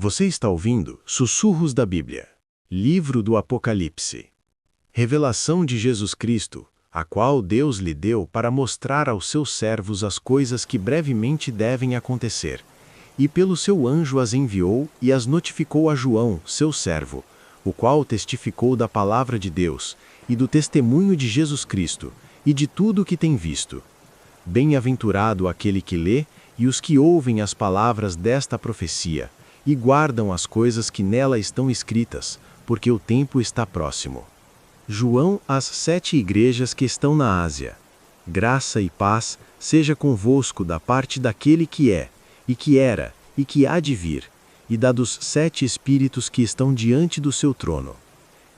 Você está ouvindo Sussurros da Bíblia, livro do Apocalipse. Revelação de Jesus Cristo, a qual Deus lhe deu para mostrar aos seus servos as coisas que brevemente devem acontecer. E pelo seu anjo as enviou e as notificou a João, seu servo, o qual testificou da palavra de Deus e do testemunho de Jesus Cristo e de tudo o que tem visto. Bem-aventurado aquele que lê e os que ouvem as palavras desta profecia e guardam as coisas que nela estão escritas, porque o tempo está próximo. João às 7 igrejas que estão na Ásia. Graça e paz seja convosco da parte daquele que é, e que era, e que há de vir, e da dos 7 Espíritos que estão diante do seu trono.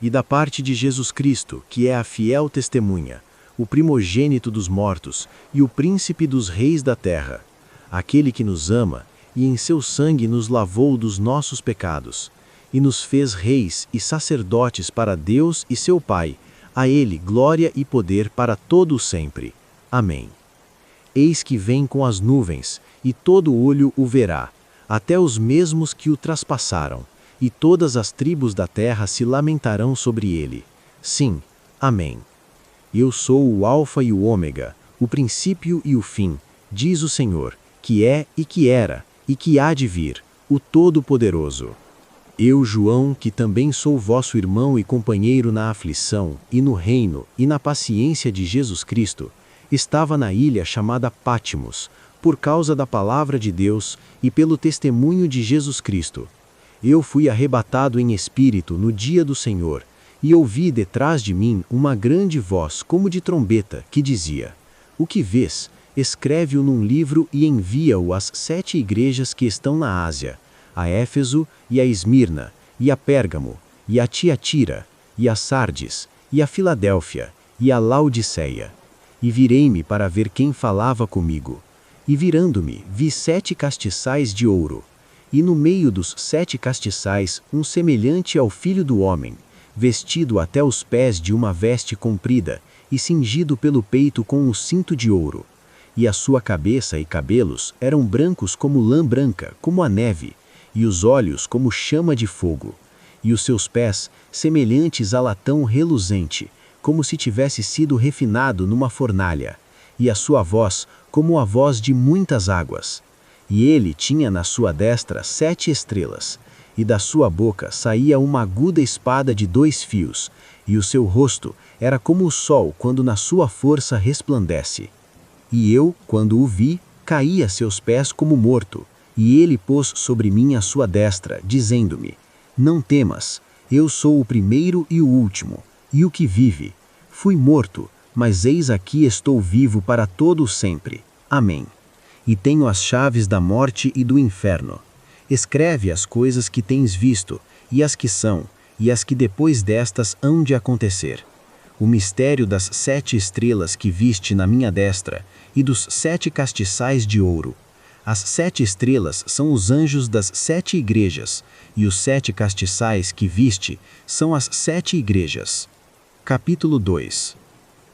E da parte de Jesus Cristo, que é a fiel testemunha, o primogênito dos mortos e o príncipe dos reis da terra, aquele que nos ama e em seu sangue nos lavou dos nossos pecados, e nos fez reis e sacerdotes para Deus e seu Pai, a ele glória e poder para todo o sempre. Amém. Eis que vem com as nuvens, e todo olho o verá, até os mesmos que o traspassaram, e todas as tribos da terra se lamentarão sobre ele. Sim, amém. Eu sou o Alfa e o Ômega, o princípio e o fim, diz o Senhor, que é e que era, e que há de vir, o Todo-Poderoso. Eu, João, que também sou vosso irmão e companheiro na aflição, e no reino, e na paciência de Jesus Cristo, estava na ilha chamada Pátimos, por causa da palavra de Deus e pelo testemunho de Jesus Cristo. Eu fui arrebatado em espírito no dia do Senhor, e ouvi detrás de mim uma grande voz como de trombeta, que dizia: O que vês? Escreve-o num livro e envia-o às 7 igrejas que estão na Ásia, a Éfeso e a Esmirna, e a Pérgamo, e a Tiatira, e a Sardes, e a Filadélfia, e a Laodiceia. E virei-me para ver quem falava comigo. E virando-me, vi 7 castiçais de ouro. E no meio dos 7 castiçais, um semelhante ao Filho do Homem, vestido até os pés de uma veste comprida, e cingido pelo peito com um cinto de ouro. E a sua cabeça e cabelos eram brancos como lã branca, como a neve, e os olhos como chama de fogo, e os seus pés semelhantes a latão reluzente, como se tivesse sido refinado numa fornalha, e a sua voz como a voz de muitas águas. E ele tinha na sua destra 7 estrelas, e da sua boca saía uma aguda espada de 2 fios, e o seu rosto era como o sol quando na sua força resplandece. E eu, quando o vi, caí a seus pés como morto, e ele pôs sobre mim a sua destra, dizendo-me: Não temas, eu sou o primeiro e o último, e o que vive. Fui morto, mas eis aqui estou vivo para todo o sempre. Amém. E tenho as chaves da morte e do inferno. Escreve as coisas que tens visto, e as que são, e as que depois destas hão de acontecer. O mistério das 7 estrelas que viste na minha destra, e dos 7 castiçais de ouro. As 7 estrelas são os anjos das 7 igrejas, e os 7 castiçais que viste são as 7 igrejas. Capítulo 2.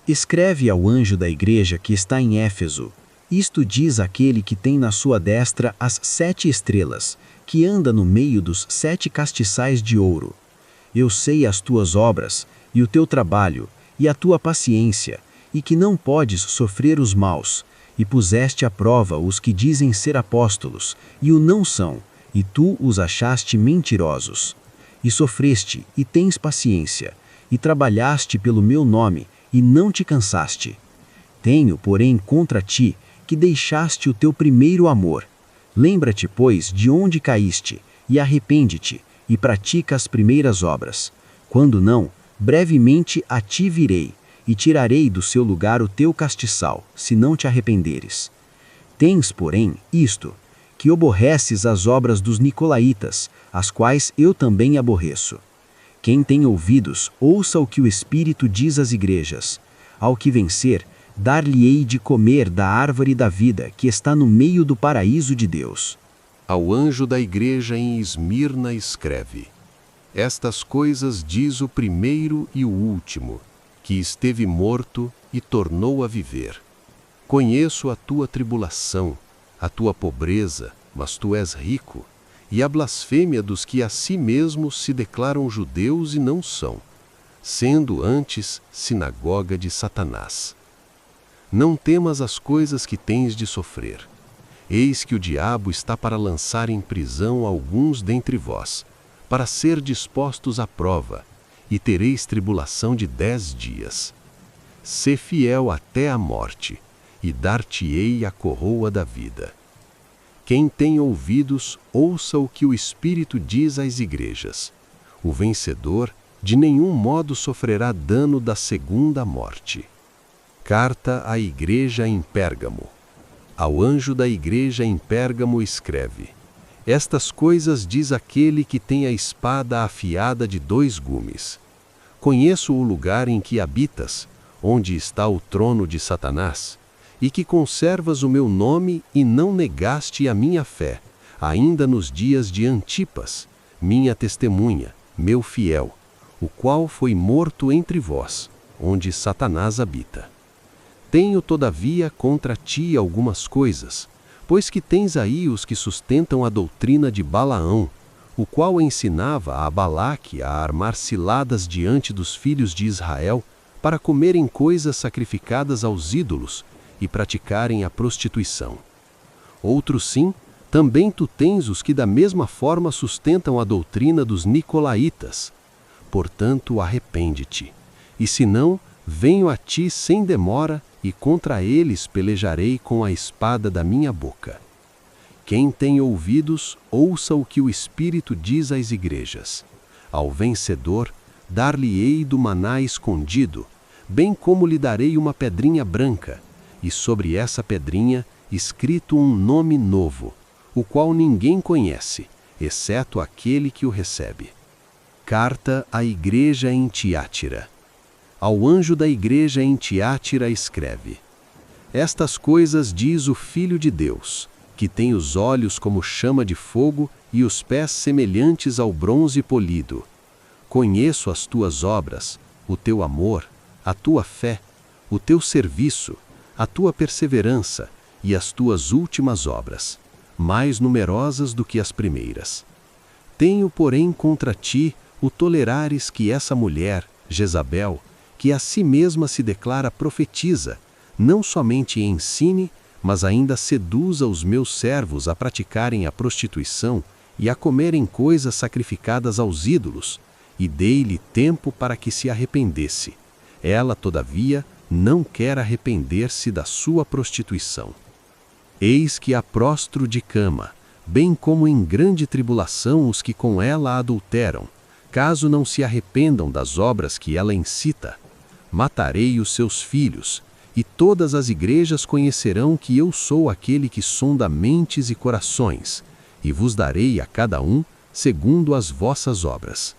Escreve ao anjo da igreja que está em Éfeso: Isto diz aquele que tem na sua destra as 7 estrelas, que anda no meio dos 7 castiçais de ouro. Eu sei as tuas obras, e o teu trabalho, e a tua paciência, e que não podes sofrer os maus, e puseste à prova os que dizem ser apóstolos, e o não são, e tu os achaste mentirosos. E sofreste, e tens paciência, e trabalhaste pelo meu nome, e não te cansaste. Tenho, porém, contra ti, que deixaste o teu primeiro amor. Lembra-te, pois, de onde caíste, e arrepende-te, e pratica as primeiras obras. Quando não, brevemente a ti virei, e tirarei do seu lugar o teu castiçal, se não te arrependeres. Tens, porém, isto, que aborreces as obras dos nicolaítas, as quais eu também aborreço. Quem tem ouvidos, ouça o que o Espírito diz às igrejas. Ao que vencer, dar-lhe-ei de comer da árvore da vida que está no meio do paraíso de Deus. Ao anjo da igreja em Esmirna escreve: Estas coisas diz o primeiro e o último, que esteve morto e tornou a viver. Conheço a tua tribulação, a tua pobreza, mas tu és rico, e a blasfêmia dos que a si mesmos se declaram judeus e não são, sendo antes sinagoga de Satanás. Não temas as coisas que tens de sofrer. Eis que o diabo está para lançar em prisão alguns dentre vós, para ser dispostos à prova, e tereis tribulação de 10 dias. Sê fiel até a morte, e dar-te-ei a coroa da vida. Quem tem ouvidos, ouça o que o Espírito diz às igrejas. O vencedor de nenhum modo sofrerá dano da segunda morte. Carta à igreja em Pérgamo. Ao anjo da igreja em Pérgamo escreve: Estas coisas diz aquele que tem a espada afiada de 2 gumes. Conheço o lugar em que habitas, onde está o trono de Satanás, e que conservas o meu nome e não negaste a minha fé, ainda nos dias de Antipas, minha testemunha, meu fiel, o qual foi morto entre vós, onde Satanás habita. Tenho, todavia, contra ti algumas coisas, pois que tens aí os que sustentam a doutrina de Balaão, o qual ensinava a Balaque a armar ciladas diante dos filhos de Israel, para comerem coisas sacrificadas aos ídolos e praticarem a prostituição. Outro sim, também tu tens os que da mesma forma sustentam a doutrina dos nicolaítas. Portanto, arrepende-te, e se não, venho a ti sem demora, e contra eles pelejarei com a espada da minha boca. Quem tem ouvidos, ouça o que o Espírito diz às igrejas. Ao vencedor, dar-lhe-ei do maná escondido, bem como lhe darei uma pedrinha branca, e sobre essa pedrinha escrito um nome novo, o qual ninguém conhece, exceto aquele que o recebe. Carta à igreja em Tiátira. Ao anjo da igreja em Tiátira escreve: Estas coisas diz o Filho de Deus, que tem os olhos como chama de fogo e os pés semelhantes ao bronze polido. Conheço as tuas obras, o teu amor, a tua fé, o teu serviço, a tua perseverança e as tuas últimas obras, mais numerosas do que as primeiras. Tenho, porém, contra ti o tolerares que essa mulher, Jezabel, que a si mesma se declara profetiza, não somente ensine, mas ainda seduza os meus servos a praticarem a prostituição e a comerem coisas sacrificadas aos ídolos, e dei-lhe tempo para que se arrependesse. Ela, todavia, não quer arrepender-se da sua prostituição. Eis que a prostro de cama, bem como em grande tribulação os que com ela adulteram, caso não se arrependam das obras que ela incita. Matarei os seus filhos, e todas as igrejas conhecerão que eu sou aquele que sonda mentes e corações, e vos darei a cada um segundo as vossas obras.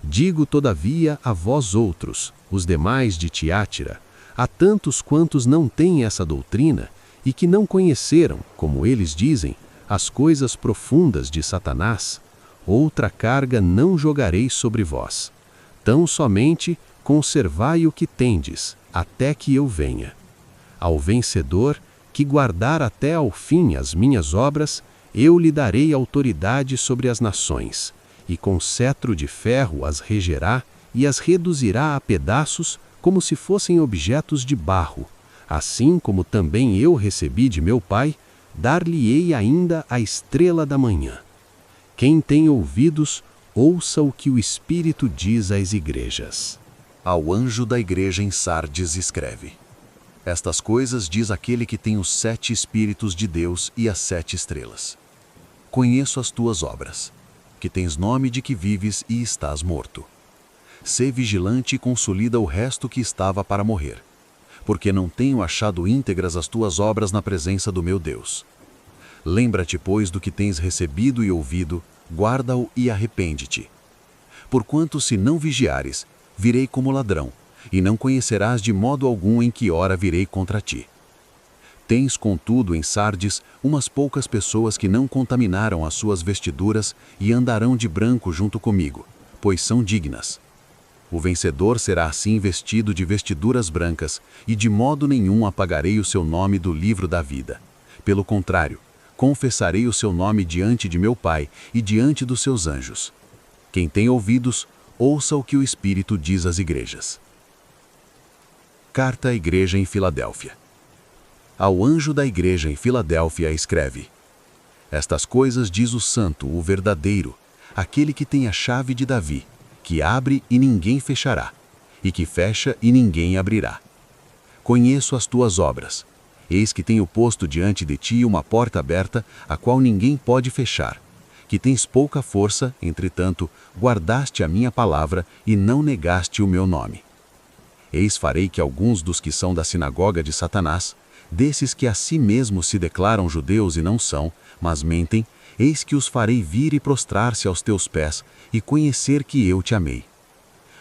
Digo, todavia, a vós outros, os demais de Tiátira, a tantos quantos não têm essa doutrina, e que não conheceram, como eles dizem, as coisas profundas de Satanás, outra carga não jogarei sobre vós. Tão somente conservai o que tendes, até que eu venha. Ao vencedor, que guardar até ao fim as minhas obras, eu lhe darei autoridade sobre as nações, e com cetro de ferro as regerá e as reduzirá a pedaços como se fossem objetos de barro, assim como também eu recebi de meu Pai, dar-lhe-ei ainda a estrela da manhã. Quem tem ouvidos, ouça o que o Espírito diz às igrejas. Ao anjo da igreja em Sardes escreve: Estas coisas diz aquele que tem os 7 Espíritos de Deus e as 7 estrelas. Conheço as tuas obras, que tens nome de que vives e estás morto. Sê vigilante e consolida o resto que estava para morrer, porque não tenho achado íntegras as tuas obras na presença do meu Deus. Lembra-te, pois, do que tens recebido e ouvido, guarda-o e arrepende-te. Porquanto, se não vigiares, virei como ladrão, e não conhecerás de modo algum em que hora virei contra ti. Tens, contudo, em Sardes, umas poucas pessoas que não contaminaram as suas vestiduras e andarão de branco junto comigo, pois são dignas. O vencedor será assim vestido de vestiduras brancas, e de modo nenhum apagarei o seu nome do livro da vida. Pelo contrário, confessarei o seu nome diante de meu Pai e diante dos seus anjos. Quem tem ouvidos, ouça o que o Espírito diz às igrejas. Carta à Igreja em Filadélfia. Ao anjo da igreja em Filadélfia escreve: Estas coisas diz o Santo, o verdadeiro, aquele que tem a chave de Davi, que abre e ninguém fechará, e que fecha e ninguém abrirá. Conheço as tuas obras. Eis que tenho posto diante de ti uma porta aberta, a qual ninguém pode fechar. Que tens pouca força, entretanto, guardaste a minha palavra e não negaste o meu nome. Eis farei que alguns dos que são da sinagoga de Satanás, desses que a si mesmos se declaram judeus e não são, mas mentem, eis que os farei vir e prostrar-se aos teus pés e conhecer que eu te amei.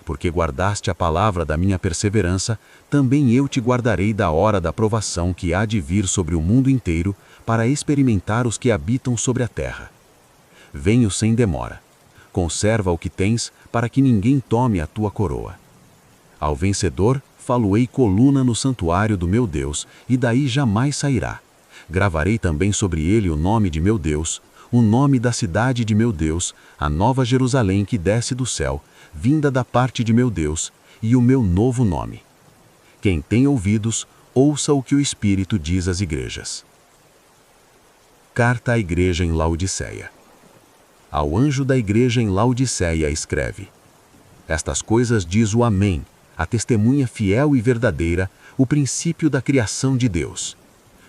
Porque guardaste a palavra da minha perseverança, também eu te guardarei da hora da provação que há de vir sobre o mundo inteiro, para experimentar os que habitam sobre a terra. Venho sem demora. Conserva o que tens, para que ninguém tome a tua coroa. Ao vencedor, falo-ei coluna no santuário do meu Deus, e daí jamais sairá. Gravarei também sobre ele o nome de meu Deus, o nome da cidade de meu Deus, a nova Jerusalém que desce do céu, vinda da parte de meu Deus, e o meu novo nome. Quem tem ouvidos, ouça o que o Espírito diz às igrejas. Carta à igreja em Laodiceia. Ao anjo da igreja em Laodiceia escreve: Estas coisas diz o Amém, a testemunha fiel e verdadeira, o princípio da criação de Deus.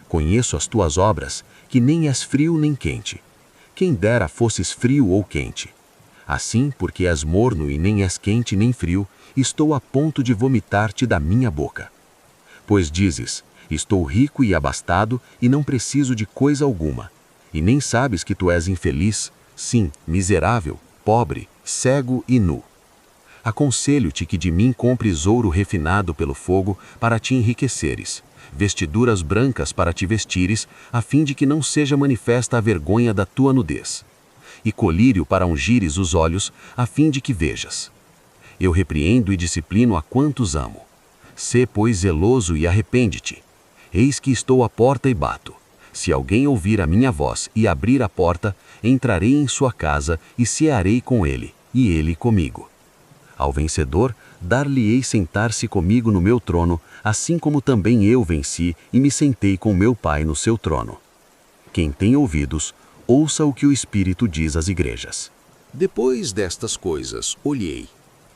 Conheço as tuas obras, que nem és frio nem quente. Quem dera fosses frio ou quente. Assim, porque és morno e nem és quente nem frio, estou a ponto de vomitar-te da minha boca. Pois dizes: Estou rico e abastado, e não preciso de coisa alguma. E nem sabes que tu és infeliz, sim, miserável, pobre, cego e nu. Aconselho-te que de mim compres ouro refinado pelo fogo, para te enriqueceres, vestiduras brancas para te vestires, a fim de que não seja manifesta a vergonha da tua nudez, e colírio para ungires os olhos, a fim de que vejas. Eu repreendo e disciplino a quantos amo. Sê, pois, zeloso e arrepende-te. Eis que estou à porta e bato. Se alguém ouvir a minha voz e abrir a porta, entrarei em sua casa e cearei com ele, e ele comigo. Ao vencedor, dar-lhe-ei sentar-se comigo no meu trono, assim como também eu venci e me sentei com meu Pai no seu trono. Quem tem ouvidos, ouça o que o Espírito diz às igrejas. Depois destas coisas, olhei,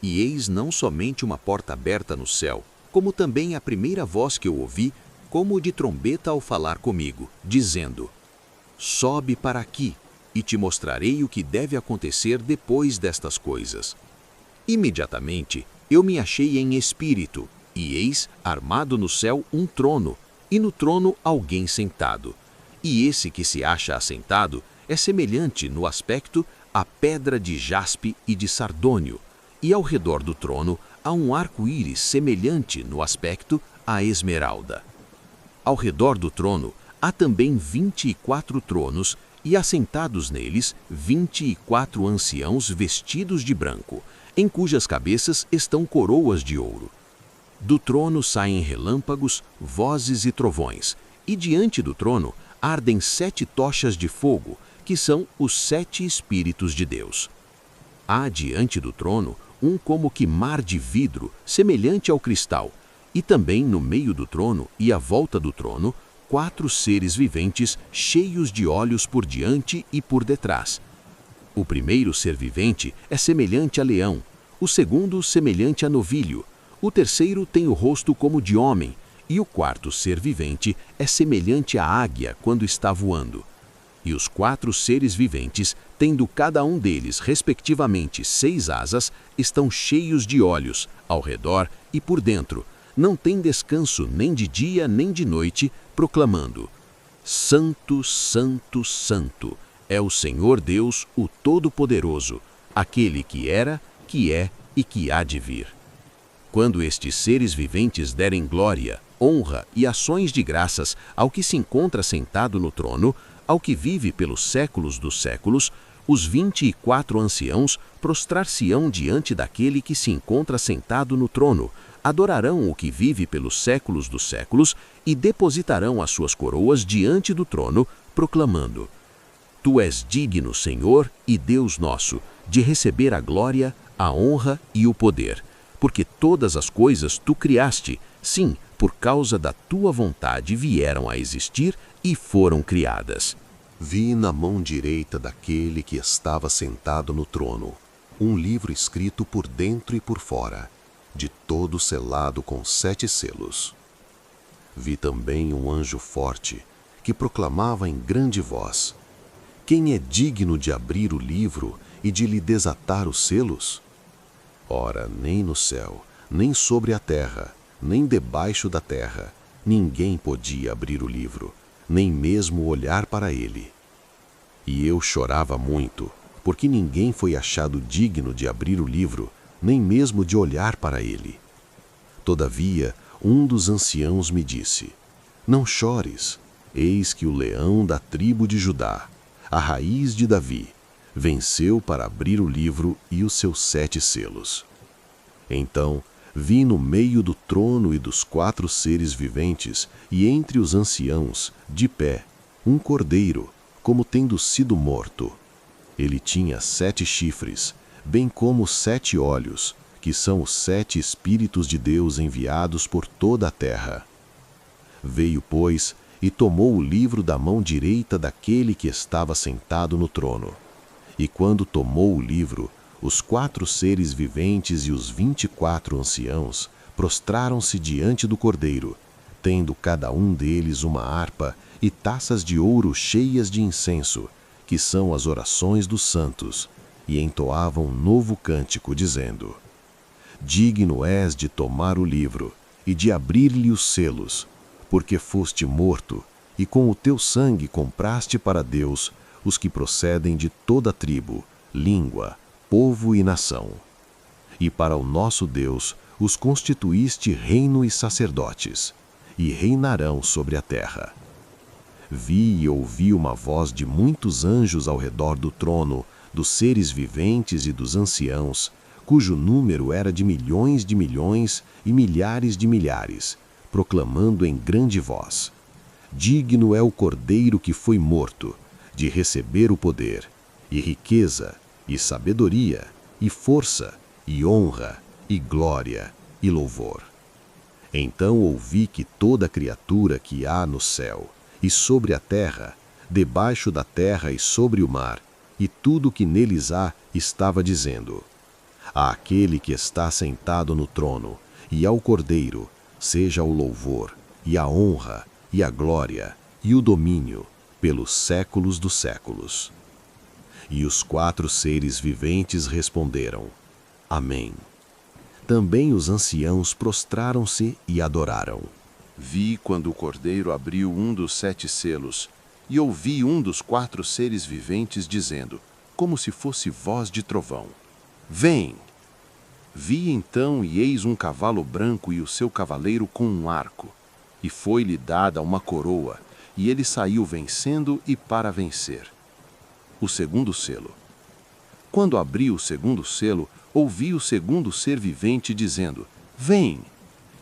e eis não somente uma porta aberta no céu, como também a primeira voz que eu ouvi, como de trombeta ao falar comigo, dizendo: Sobe para aqui, e te mostrarei o que deve acontecer depois destas coisas. Imediatamente eu me achei em espírito, e eis, armado no céu, um trono, e no trono alguém sentado. E esse que se acha assentado é semelhante no aspecto à pedra de jaspe e de sardônio, e ao redor do trono há um arco-íris semelhante no aspecto à esmeralda. Ao redor do trono há também 24 tronos, e assentados neles 24 anciãos vestidos de branco, em cujas cabeças estão coroas de ouro. Do trono saem relâmpagos, vozes e trovões, e diante do trono ardem 7 tochas de fogo, que são os 7 Espíritos de Deus. Há diante do trono um como que mar de vidro, semelhante ao cristal, e também no meio do trono e à volta do trono, 4 seres viventes cheios de olhos por diante e por detrás. O primeiro ser vivente é semelhante a leão, o segundo semelhante a novilho, o terceiro tem o rosto como de homem, e o quarto ser vivente é semelhante à águia quando está voando. E os 4 seres viventes, tendo cada um deles, respectivamente, 6 asas, estão cheios de olhos, ao redor e por dentro, não têm descanso nem de dia nem de noite, proclamando: Santo, Santo, Santo, é o Senhor Deus, o Todo-Poderoso, aquele que era, que é e que há de vir. Quando estes seres viventes derem glória, honra e ações de graças ao que se encontra sentado no trono, ao que vive pelos séculos dos séculos, os 24 anciãos prostrar-se-ão diante daquele que se encontra sentado no trono, adorarão o que vive pelos séculos dos séculos e depositarão as suas coroas diante do trono, proclamando: Tu és digno, Senhor e Deus nosso, de receber a glória, a honra e o poder, porque todas as coisas tu criaste, sim, por causa da tua vontade vieram a existir e foram criadas. Vi na mão direita daquele que estava sentado no trono um livro escrito por dentro e por fora, de todo selado com 7 selos. Vi também um anjo forte, que proclamava em grande voz: Quem é digno de abrir o livro e de lhe desatar os selos? Ora, nem no céu, nem sobre a terra, nem debaixo da terra, ninguém podia abrir o livro, nem mesmo olhar para ele. E eu chorava muito, porque ninguém foi achado digno de abrir o livro, nem mesmo de olhar para ele. Todavia, um dos anciãos me disse: Não chores, eis que o leão da tribo de Judá, a raiz de Davi, venceu para abrir o livro e os seus 7 selos. Então, vi no meio do trono e dos 4 seres viventes, e entre os anciãos, de pé, um cordeiro, como tendo sido morto. Ele tinha 7 chifres, bem como 7 olhos, que são os 7 Espíritos de Deus enviados por toda a terra. Veio, pois, e tomou o livro da mão direita daquele que estava sentado no trono. E quando tomou o livro, os 4 seres viventes e os 24 anciãos prostraram-se diante do cordeiro, tendo cada um deles uma harpa e taças de ouro cheias de incenso, que são as orações dos santos, e entoavam um novo cântico, dizendo: Digno és de tomar o livro e de abrir-lhe os selos, porque foste morto, e com o teu sangue compraste para Deus os que procedem de toda tribo, língua, povo e nação. E para o nosso Deus os constituíste reino e sacerdotes, e reinarão sobre a terra. Vi e ouvi uma voz de muitos anjos ao redor do trono, dos seres viventes e dos anciãos, cujo número era de milhões e milhares de milhares, proclamando em grande voz: Digno é o Cordeiro que foi morto, de receber o poder, e riqueza, e sabedoria, e força, e honra, e glória, e louvor. Então ouvi que toda criatura que há no céu, e sobre a terra, debaixo da terra e sobre o mar, e tudo que neles há, estava dizendo: Àquele que está sentado no trono, e ao Cordeiro, seja o louvor, e a honra, e a glória, e o domínio, pelos séculos dos séculos. E os 4 seres viventes responderam: Amém. Também os anciãos prostraram-se e adoraram. Vi quando o Cordeiro abriu um dos 7 selos, e ouvi um dos 4 seres viventes dizendo, como se fosse voz de trovão: Vem! Vi então, e eis um cavalo branco e o seu cavaleiro com um arco, e foi-lhe dada uma coroa, e ele saiu vencendo e para vencer. O segundo selo. Quando abri o segundo selo, ouvi o segundo ser vivente dizendo: Vem!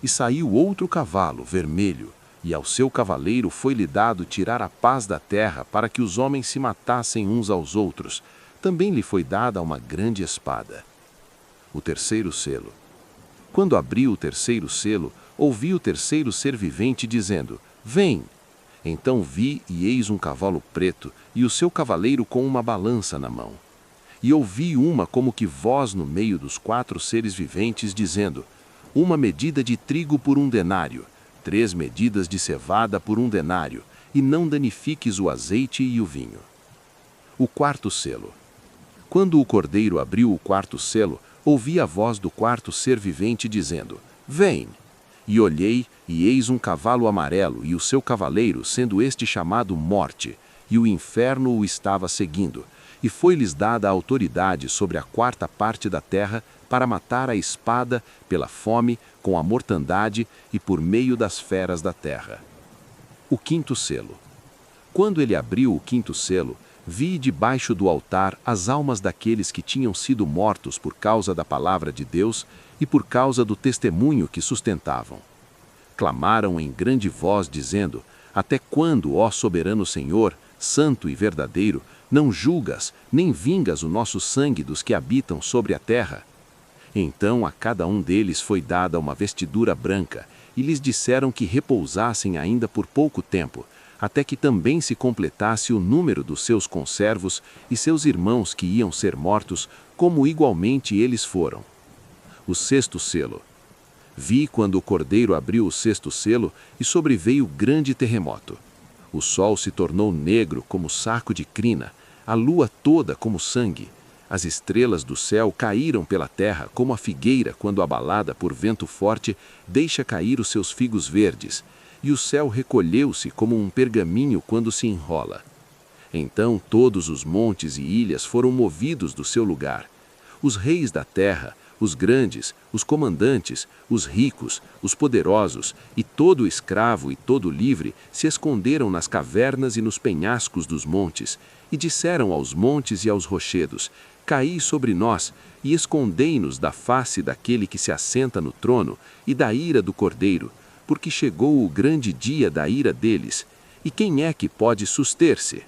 E saiu outro cavalo, vermelho, e ao seu cavaleiro foi-lhe dado tirar a paz da terra para que os homens se matassem uns aos outros. Também lhe foi dada uma grande espada. O terceiro selo. Quando abri o terceiro selo, ouvi o terceiro ser vivente dizendo: Vem! Então vi e eis um cavalo preto, e o seu cavaleiro com uma balança na mão. E ouvi uma como que voz no meio dos 4 seres viventes, dizendo: Uma medida de trigo por 1 denário, 3 medidas de cevada por 1 denário, e não danifiques o azeite e o vinho. O quarto selo. Quando o Cordeiro abriu o 4º selo, ouvi a voz do 4º ser vivente dizendo: Vem! E olhei, e eis um cavalo amarelo, e o seu cavaleiro, sendo este chamado Morte, e o inferno o estava seguindo, e foi-lhes dada a autoridade sobre a 4ª parte da terra para matar a espada, pela fome, com a mortandade e por meio das feras da terra. O 5º selo. Quando ele abriu o 5º selo, vi debaixo do altar as almas daqueles que tinham sido mortos por causa da palavra de Deus e por causa do testemunho que sustentavam. Clamaram em grande voz, dizendo: Até quando, ó soberano Senhor, santo e verdadeiro, não julgas, nem vingas o nosso sangue dos que habitam sobre a terra? Então a cada um deles foi dada uma vestidura branca, e lhes disseram que repousassem ainda por pouco tempo, até que também se completasse o número dos seus conservos e seus irmãos que iam ser mortos, como igualmente eles foram. O sexto selo. Vi quando o cordeiro abriu o sexto selo e sobreveio grande terremoto. O sol se tornou negro como saco de crina, a lua toda como sangue. As estrelas do céu caíram pela terra como a figueira, quando abalada por vento forte, deixa cair os seus figos verdes, e o céu recolheu-se como um pergaminho quando se enrola. Então todos os montes e ilhas foram movidos do seu lugar. Os reis da terra, os grandes, os comandantes, os ricos, os poderosos, e todo escravo e todo livre se esconderam nas cavernas e nos penhascos dos montes, e disseram aos montes e aos rochedos: Caí sobre nós, e escondei-nos da face daquele que se assenta no trono, e da ira do Cordeiro, porque chegou o grande dia da ira deles. E quem é que pode suster-se?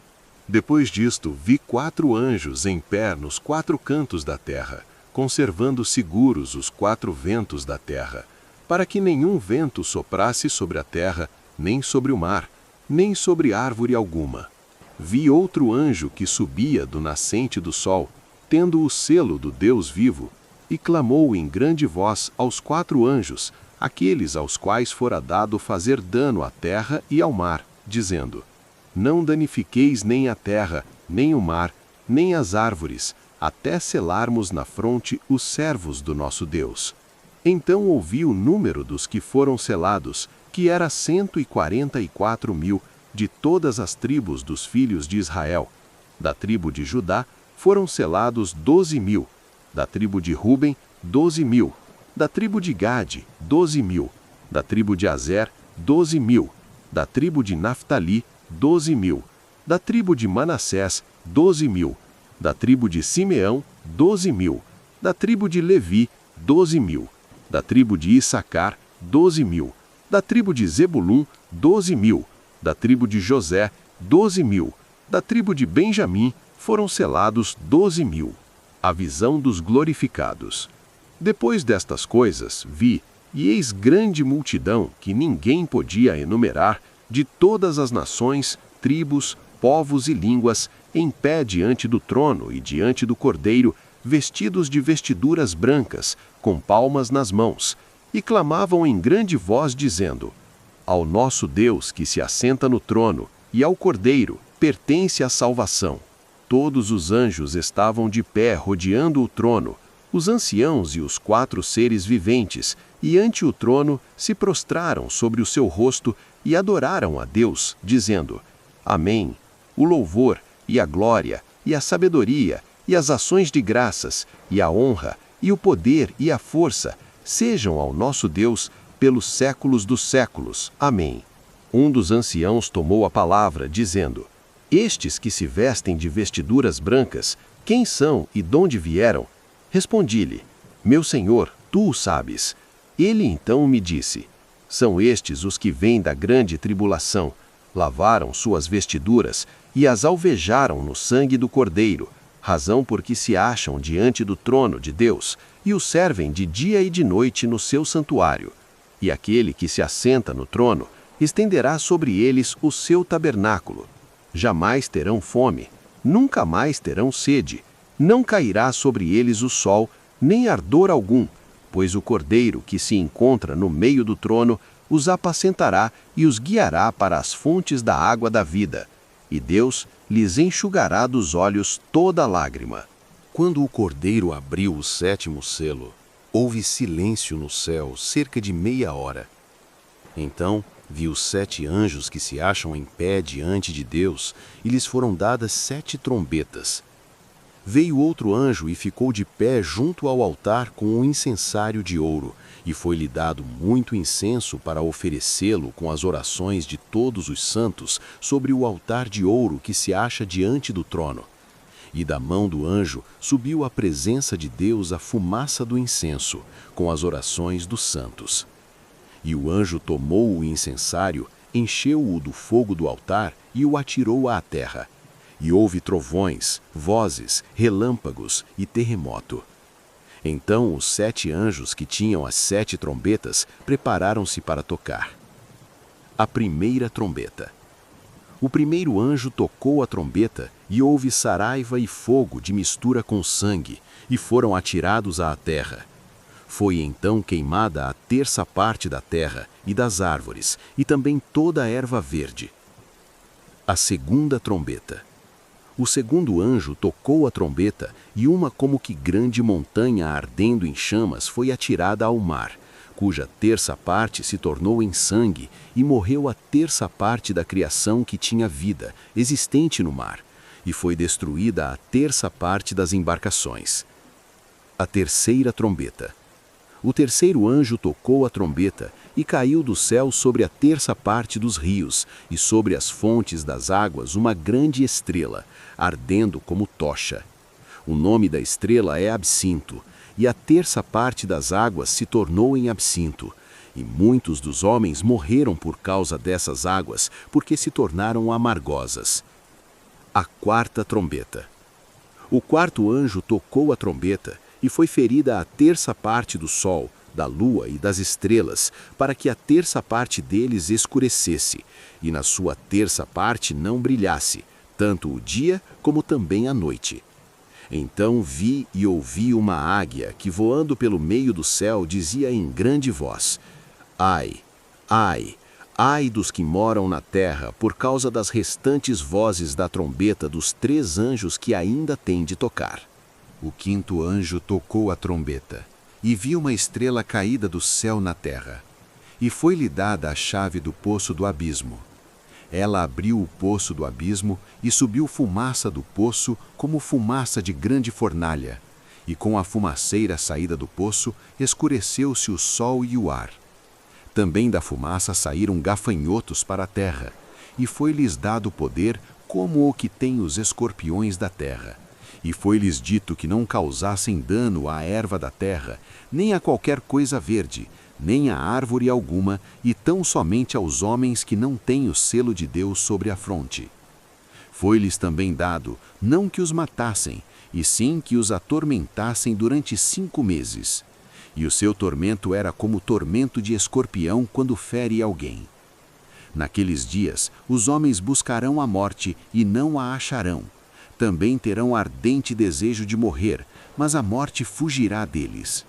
Depois disto, vi 4 anjos em pé nos 4 cantos da terra, conservando seguros os 4 ventos da terra, para que nenhum vento soprasse sobre a terra, nem sobre o mar, nem sobre árvore alguma. Vi outro anjo que subia do nascente do sol, tendo o selo do Deus vivo, e clamou em grande voz aos 4 anjos, aqueles aos quais fora dado fazer dano à terra e ao mar, dizendo: Não danifiqueis nem a terra, nem o mar, nem as árvores, até selarmos na fronte os servos do nosso Deus. Então ouvi o número dos que foram selados, que era 144.000, de todas as tribos dos filhos de Israel. Da tribo de Judá foram selados 12.000, da tribo de Ruben 12.000, da tribo de Gade 12.000, da tribo de Azer 12.000, da tribo de Naftali 12.000, da tribo de Manassés 12.000, da tribo de Simeão 12.000, da tribo de Levi 12.000, da tribo de Issacar 12.000, da tribo de Zebulum 12.000, da tribo de José 12.000, da tribo de Benjamim foram selados 12.000. A visão dos glorificados. Depois destas coisas, vi, e eis grande multidão que ninguém podia enumerar, de todas as nações, tribos, povos e línguas, em pé diante do trono e diante do Cordeiro, vestidos de vestiduras brancas, com palmas nas mãos, e clamavam em grande voz, dizendo: Ao nosso Deus que se assenta no trono, e ao Cordeiro, pertence a salvação. Todos os anjos estavam de pé rodeando o trono, os anciãos e os 4 seres viventes, e ante o trono se prostraram sobre o seu rosto e adoraram a Deus, dizendo: Amém. O louvor, e a glória, e a sabedoria, e as ações de graças, e a honra, e o poder e a força, sejam ao nosso Deus pelos séculos dos séculos. Amém. Um dos anciãos tomou a palavra, dizendo: Estes que se vestem de vestiduras brancas, quem são e de onde vieram? Respondi-lhe: Meu senhor, tu o sabes. Ele então me disse: São estes os que vêm da grande tribulação, lavaram suas vestiduras e as alvejaram no sangue do Cordeiro, razão porque se acham diante do trono de Deus, e o servem de dia e de noite no seu santuário. E aquele que se assenta no trono estenderá sobre eles o seu tabernáculo. Jamais terão fome, nunca mais terão sede, não cairá sobre eles o sol, nem ardor algum, pois o Cordeiro que se encontra no meio do trono os apacentará e os guiará para as fontes da água da vida, e Deus lhes enxugará dos olhos toda lágrima. Quando o Cordeiro abriu o 7º selo, houve silêncio no céu cerca de meia hora. Então vi os 7 anjos que se acham em pé diante de Deus, e lhes foram dadas 7 trombetas. Veio outro anjo e ficou de pé junto ao altar com um incensário de ouro, e foi-lhe dado muito incenso para oferecê-lo com as orações de todos os santos sobre o altar de ouro que se acha diante do trono. E da mão do anjo subiu à presença de Deus a fumaça do incenso, com as orações dos santos. E o anjo tomou o incensário, encheu-o do fogo do altar e o atirou à terra. E houve trovões, vozes, relâmpagos e terremoto. Então os 7 anjos que tinham as 7 trombetas prepararam-se para tocar. A primeira trombeta. O primeiro anjo tocou a trombeta e houve saraiva e fogo de mistura com sangue, e foram atirados à terra. Foi então queimada a 1/3 parte da terra e das árvores, e também toda a erva verde. A segunda trombeta. O segundo anjo tocou a trombeta, e uma como que grande montanha ardendo em chamas foi atirada ao mar, cuja 1/3 parte se tornou em sangue, e morreu a 1/3 parte da criação que tinha vida, existente no mar, e foi destruída a 1/3 parte das embarcações. A terceira trombeta. O terceiro anjo tocou a trombeta, e caiu do céu sobre a 1/3 parte dos rios, e sobre as fontes das águas uma grande estrela, ardendo como tocha. O nome da estrela é Absinto, e a 1/3 parte das águas se tornou em absinto, e muitos dos homens morreram por causa dessas águas, porque se tornaram amargosas. A quarta trombeta. O quarto anjo tocou a trombeta, e foi ferida a 1/3 parte do sol, da lua e das estrelas, para que a 1/3 parte deles escurecesse, e na sua 1/3 parte não brilhasse, tanto o dia como também a noite. Então vi e ouvi uma águia que, voando pelo meio do céu, dizia em grande voz: Ai, ai, ai dos que moram na terra, por causa das restantes vozes da trombeta dos 3 anjos que ainda têm de tocar. O quinto anjo tocou a trombeta, e viu uma estrela caída do céu na terra. E foi-lhe dada a chave do poço do abismo. Ela abriu o poço do abismo e subiu fumaça do poço como fumaça de grande fornalha, e com a fumaceira saída do poço escureceu-se o sol e o ar. Também da fumaça saíram gafanhotos para a terra, e foi-lhes dado poder como o que tem os escorpiões da terra. E foi-lhes dito que não causassem dano à erva da terra, nem a qualquer coisa verde, nem a árvore alguma, e tão somente aos homens que não têm o selo de Deus sobre a fronte. Foi-lhes também dado, não que os matassem, e sim que os atormentassem durante 5 meses. E o seu tormento era como o tormento de escorpião quando fere alguém. Naqueles dias, os homens buscarão a morte e não a acharão. Também terão ardente desejo de morrer, mas a morte fugirá deles.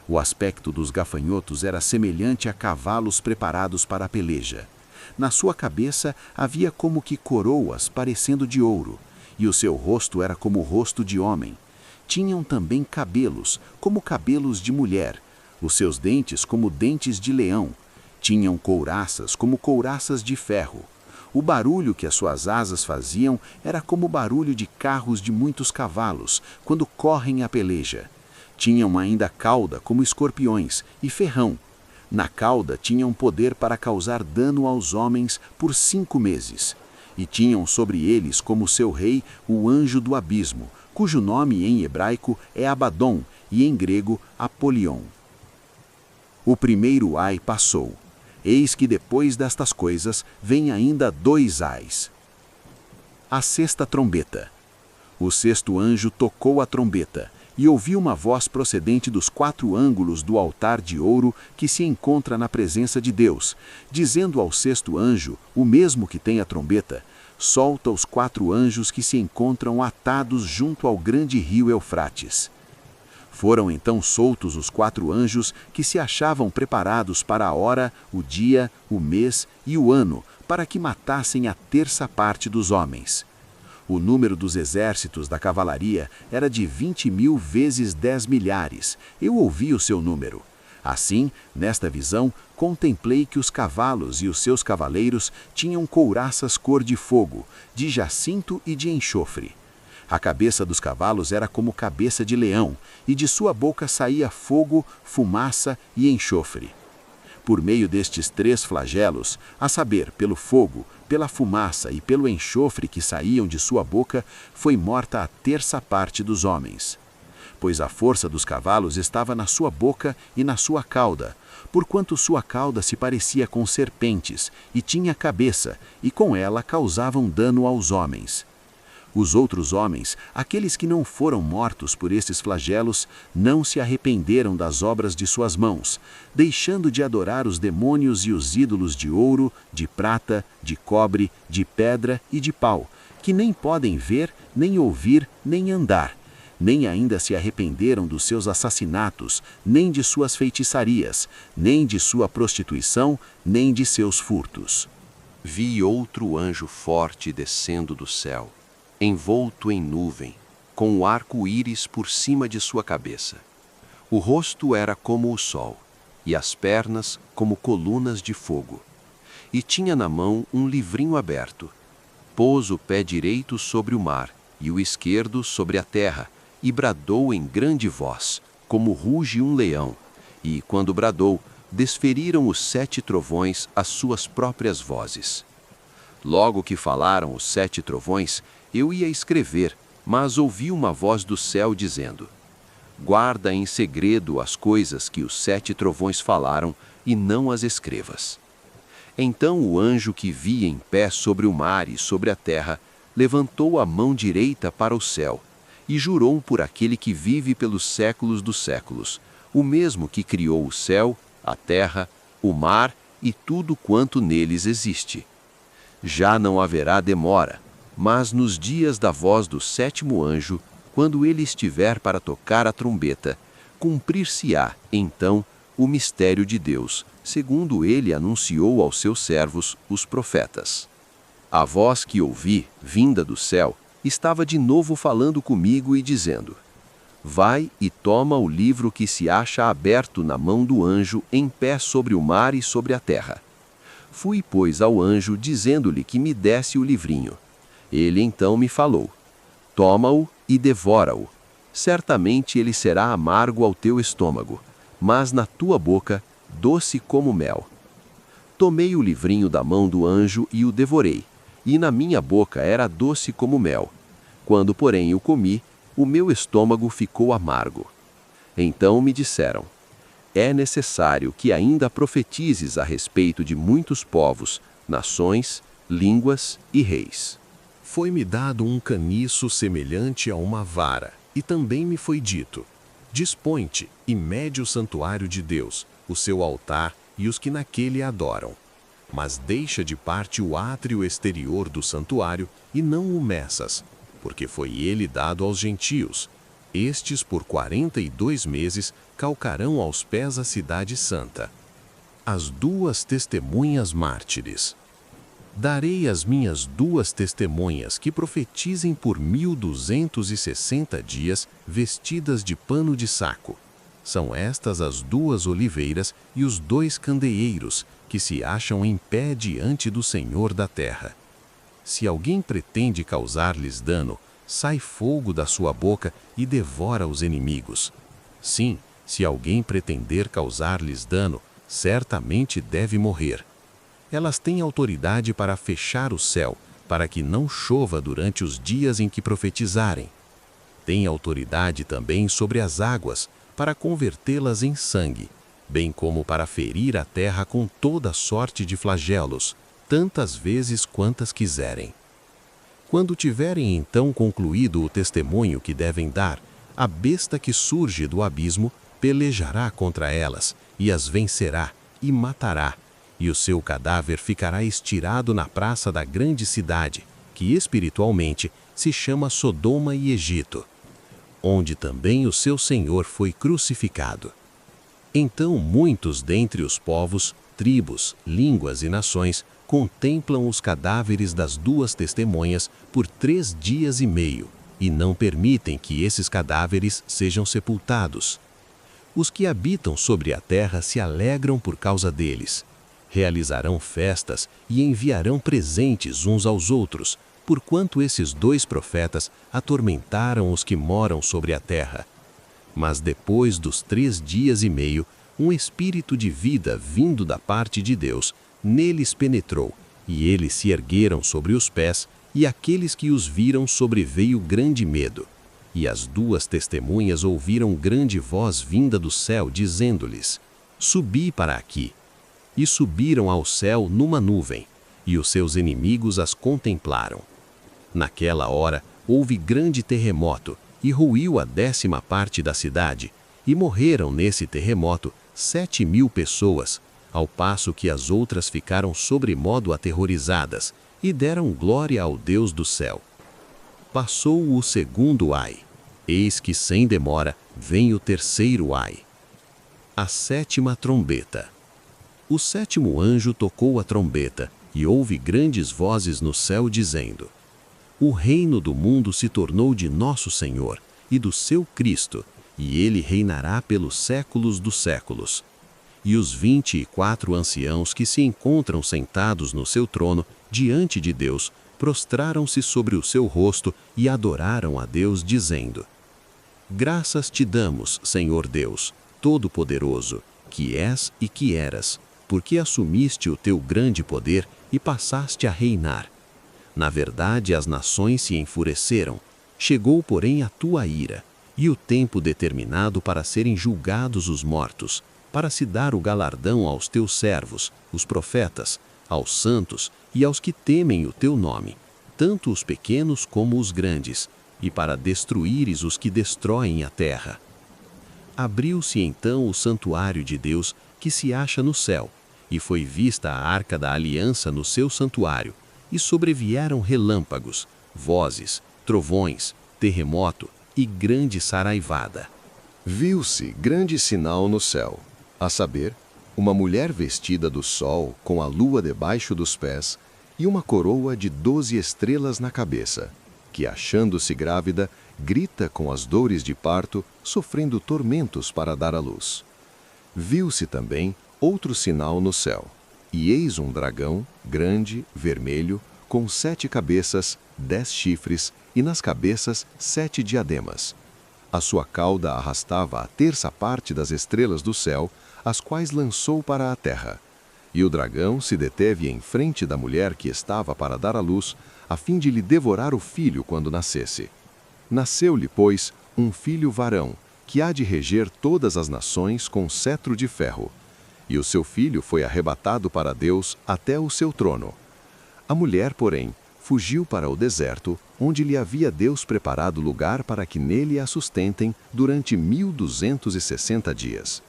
O aspecto dos gafanhotos era semelhante a cavalos preparados para a peleja. Na sua cabeça havia como que coroas parecendo de ouro, e o seu rosto era como o rosto de homem. Tinham também cabelos, como cabelos de mulher, os seus dentes como dentes de leão. Tinham couraças como couraças de ferro. O barulho que as suas asas faziam era como o barulho de carros de muitos cavalos, quando correm a peleja. Tinham ainda cauda como escorpiões e ferrão. Na cauda tinham poder para causar dano aos homens por 5 meses. E tinham sobre eles como seu rei o anjo do abismo, cujo nome em hebraico é Abaddon e em grego Apolion. O primeiro ai passou. Eis que depois destas coisas vem ainda 2 ais. A sexta trombeta. O sexto anjo tocou a trombeta, e ouvi uma voz procedente dos 4 ângulos do altar de ouro que se encontra na presença de Deus, dizendo ao sexto anjo, o mesmo que tem a trombeta: solta os 4 anjos que se encontram atados junto ao grande rio Eufrates. Foram então soltos os 4 anjos que se achavam preparados para a hora, o dia, o mês e o ano, para que matassem a 1/3 parte dos homens. O número dos exércitos da cavalaria era de 20.000 vezes 10 milhares. Eu ouvi o seu número. Assim, nesta visão, contemplei que os cavalos e os seus cavaleiros tinham couraças cor de fogo, de jacinto e de enxofre. A cabeça dos cavalos era como cabeça de leão, e de sua boca saía fogo, fumaça e enxofre. Por meio destes 3 flagelos, a saber, pelo fogo, pela fumaça e pelo enxofre que saíam de sua boca, foi morta a 1/3 parte dos homens. pois a força dos cavalos estava na sua boca e na sua cauda, porquanto sua cauda se parecia com serpentes, e tinha cabeça, e com ela causavam dano aos homens. Os outros homens, aqueles que não foram mortos por esses flagelos, não se arrependeram das obras de suas mãos, deixando de adorar os demônios e os ídolos de ouro, de prata, de cobre, de pedra e de pau, que nem podem ver, nem ouvir, nem andar. Nem ainda se arrependeram dos seus assassinatos, nem de suas feitiçarias, nem de sua prostituição, nem de seus furtos. Vi outro anjo forte descendo do céu, envolto em nuvem, com o arco-íris por cima de sua cabeça. O rosto era como o sol, e as pernas como colunas de fogo. E tinha na mão um livrinho aberto. Pôs o pé direito sobre o mar, e o esquerdo sobre a terra, e bradou em grande voz, como ruge um leão. E, quando bradou, desferiram os 7 trovões as suas próprias vozes. Logo que falaram os 7 trovões, eu ia escrever, mas ouvi uma voz do céu dizendo: guarda em segredo as coisas que os 7 trovões falaram, e não as escrevas. Então o anjo que vi em pé sobre o mar e sobre a terra, levantou a mão direita para o céu, e jurou por aquele que vive pelos séculos dos séculos, o mesmo que criou o céu, a terra, o mar e tudo quanto neles existe. Já não haverá demora, mas nos dias da voz do 7º anjo, quando ele estiver para tocar a trombeta, cumprir-se-á, então, o mistério de Deus, segundo ele anunciou aos seus servos, os profetas. A voz que ouvi, vinda do céu, estava de novo falando comigo e dizendo: vai e toma o livro que se acha aberto na mão do anjo em pé sobre o mar e sobre a terra. Fui, pois, ao anjo, dizendo-lhe que me desse o livrinho. Ele então me falou: toma-o e devora-o. Certamente ele será amargo ao teu estômago, mas na tua boca, doce como mel. Tomei o livrinho da mão do anjo e o devorei, e na minha boca era doce como mel. Quando, porém, o comi, o meu estômago ficou amargo. Então me disseram: é necessário que ainda profetizes a respeito de muitos povos, nações, línguas e reis. Foi-me dado um caniço semelhante a uma vara, e também me foi dito: dispõe-te e mede o santuário de Deus, o seu altar e os que naquele adoram. Mas deixa de parte o átrio exterior do santuário e não o meças, porque foi ele dado aos gentios. Estes por 42 meses calcarão aos pés a cidade santa. As 2 testemunhas mártires. Darei as minhas 2 testemunhas que profetizem por 1260 dias, vestidas de pano de saco. São estas as 2 oliveiras e os 2 candeeiros, que se acham em pé diante do Senhor da terra. Se alguém pretende causar-lhes dano, sai fogo da sua boca e devora os inimigos. Sim, se alguém pretender causar-lhes dano, certamente deve morrer. Elas têm autoridade para fechar o céu, para que não chova durante os dias em que profetizarem. Têm autoridade também sobre as águas, para convertê-las em sangue, bem como para ferir a terra com toda sorte de flagelos, tantas vezes quantas quiserem. Quando tiverem então concluído o testemunho que devem dar, a besta que surge do abismo pelejará contra elas, e as vencerá, e matará, e o seu cadáver ficará estirado na praça da grande cidade, que espiritualmente se chama Sodoma e Egito, onde também o seu Senhor foi crucificado. Então muitos dentre os povos, tribos, línguas e nações contemplam os cadáveres das 2 testemunhas por 3 dias e meio, e não permitem que esses cadáveres sejam sepultados. Os que habitam sobre a terra se alegram por causa deles. Realizarão festas e enviarão presentes uns aos outros, porquanto esses 2 profetas atormentaram os que moram sobre a terra. Mas depois dos 3 dias e meio, um espírito de vida vindo da parte de Deus neles penetrou, e eles se ergueram sobre os pés, e aqueles que os viram sobreveio grande medo. E as duas testemunhas ouviram grande voz vinda do céu, dizendo-lhes: Subi para aqui. E subiram ao céu numa nuvem, e os seus inimigos as contemplaram. Naquela hora houve grande terremoto, e ruiu a 10ª parte da cidade, e morreram nesse terremoto 7.000 pessoas, ao passo que as outras ficaram sobremodo aterrorizadas, e deram glória ao Deus do céu. Passou o 2º ai. Eis que sem demora vem o 3º ai. A 7ª trombeta. O 7º anjo tocou a trombeta, e houve grandes vozes no céu dizendo: O reino do mundo se tornou de nosso Senhor e do seu Cristo, e ele reinará pelos séculos dos séculos. E os 24 anciãos que se encontram sentados no seu trono, diante de Deus, prostraram-se sobre o seu rosto e adoraram a Deus, dizendo: Graças te damos, Senhor Deus, Todo-Poderoso, que és e que eras, porque assumiste o teu grande poder e passaste a reinar. Na verdade, as nações se enfureceram, chegou, porém, a tua ira, e o tempo determinado para serem julgados os mortos, para se dar o galardão aos teus servos, os profetas, aos santos e aos que temem o teu nome, tanto os pequenos como os grandes, e para destruíres os que destroem a terra. Abriu-se então o santuário de Deus, que se acha no céu, e foi vista a arca da aliança no seu santuário, e sobrevieram relâmpagos, vozes, trovões, terremoto e grande saraivada. Viu-se grande sinal no céu, a saber, uma mulher vestida do sol, com a lua debaixo dos pés, e uma coroa de 12 estrelas na cabeça, que, achando-se grávida, grita com as dores de parto, sofrendo tormentos para dar à luz. Viu-se também outro sinal no céu, e eis um dragão, grande, vermelho, com 7 cabeças, 10 chifres, e nas cabeças 7 diademas. A sua cauda arrastava a 1/3 parte das estrelas do céu, as quais lançou para a terra. E o dragão se deteve em frente da mulher que estava para dar à luz, a fim de lhe devorar o filho quando nascesse. Nasceu-lhe, pois, um filho varão, que há de reger todas as nações com cetro de ferro. E o seu filho foi arrebatado para Deus até o seu trono. A mulher, porém, fugiu para o deserto, onde lhe havia Deus preparado lugar para que nele a sustentem durante 1260 dias.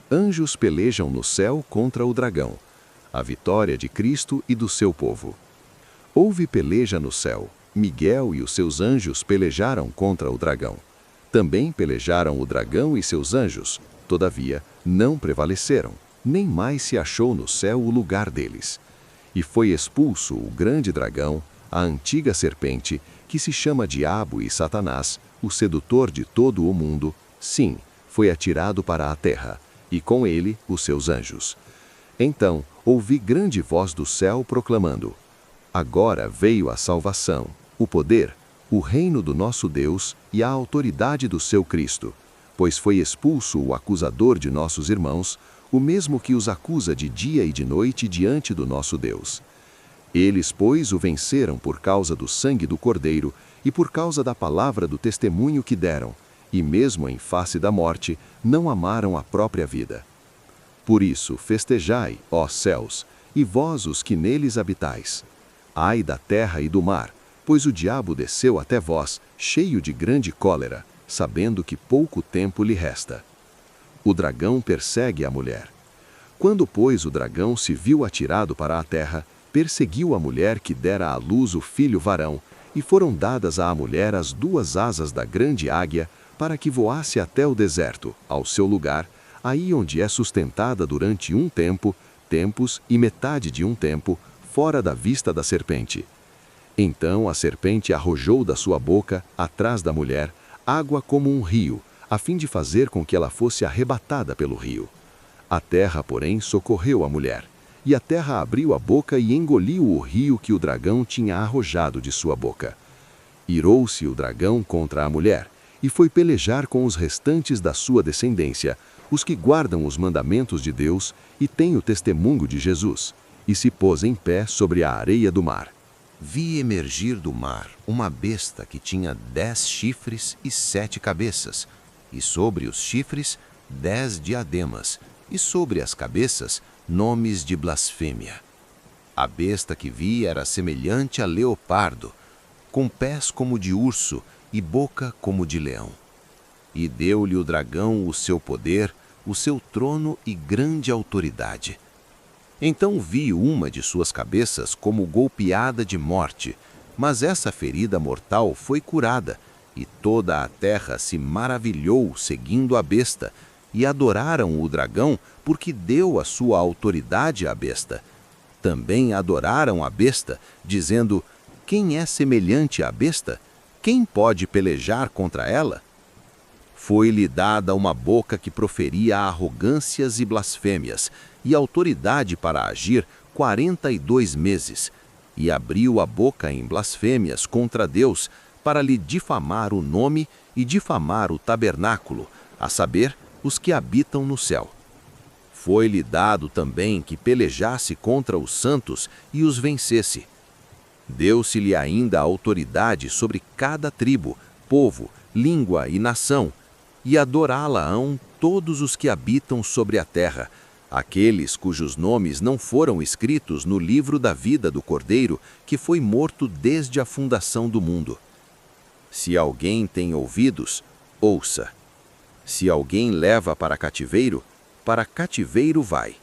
Anjos pelejam no céu contra o dragão, a vitória de Cristo e do seu povo. Houve peleja no céu, Miguel e os seus anjos pelejaram contra o dragão. Também pelejaram o dragão e seus anjos, todavia não prevaleceram, nem mais se achou no céu o lugar deles. E foi expulso o grande dragão, a antiga serpente, que se chama Diabo e Satanás, o sedutor de todo o mundo, sim, foi atirado para a terra, e com ele os seus anjos. Então ouvi grande voz do céu proclamando: Agora veio a salvação, o poder, o reino do nosso Deus e a autoridade do seu Cristo, pois foi expulso o acusador de nossos irmãos, o mesmo que os acusa de dia e de noite diante do nosso Deus. Eles, pois, o venceram por causa do sangue do Cordeiro e por causa da palavra do testemunho que deram, e mesmo em face da morte, não amaram a própria vida. Por isso, festejai, ó céus, e vós os que neles habitais. Ai da terra e do mar, pois o diabo desceu até vós, cheio de grande cólera, sabendo que pouco tempo lhe resta. O dragão persegue a mulher. Quando, pois, o dragão se viu atirado para a terra, perseguiu a mulher que dera à luz o filho varão, e foram dadas à mulher as 2 asas da grande águia, para que voasse até o deserto, ao seu lugar, aí onde é sustentada durante um tempo, tempos e metade de um tempo, fora da vista da serpente. Então a serpente arrojou da sua boca, atrás da mulher, água como um rio, a fim de fazer com que ela fosse arrebatada pelo rio. A terra, porém, socorreu a mulher, e a terra abriu a boca e engoliu o rio que o dragão tinha arrojado de sua boca. Irou-se o dragão contra a mulher, e foi pelejar com os restantes da sua descendência, os que guardam os mandamentos de Deus e têm o testemunho de Jesus, e se pôs em pé sobre a areia do mar. vi emergir do mar uma besta que tinha 10 chifres e 7 cabeças, e sobre os chifres 10 diademas, e sobre as cabeças nomes de blasfêmia. A besta que vi era semelhante a leopardo, com pés como de urso e boca como de leão. E deu-lhe o dragão o seu poder, o seu trono e grande autoridade. Então vi uma de suas cabeças como golpeada de morte, mas essa ferida mortal foi curada, e toda a terra se maravilhou seguindo a besta, e adoraram o dragão porque deu a sua autoridade à besta. Também adoraram a besta, dizendo: quem é semelhante à besta? Quem pode pelejar contra ela? Foi-lhe dada uma boca que proferia arrogâncias e blasfêmias, e autoridade para agir 42 meses, e abriu a boca em blasfêmias contra Deus, para lhe difamar o nome e difamar o tabernáculo, a saber, os que habitam no céu. Foi-lhe dado também que pelejasse contra os santos e os vencesse. Deu-se-lhe ainda autoridade sobre cada tribo, povo, língua e nação, e adorá-la-ão todos os que habitam sobre a terra, aqueles cujos nomes não foram escritos no livro da vida do Cordeiro, que foi morto desde a fundação do mundo. Se alguém tem ouvidos, ouça. Se alguém leva para cativeiro vai.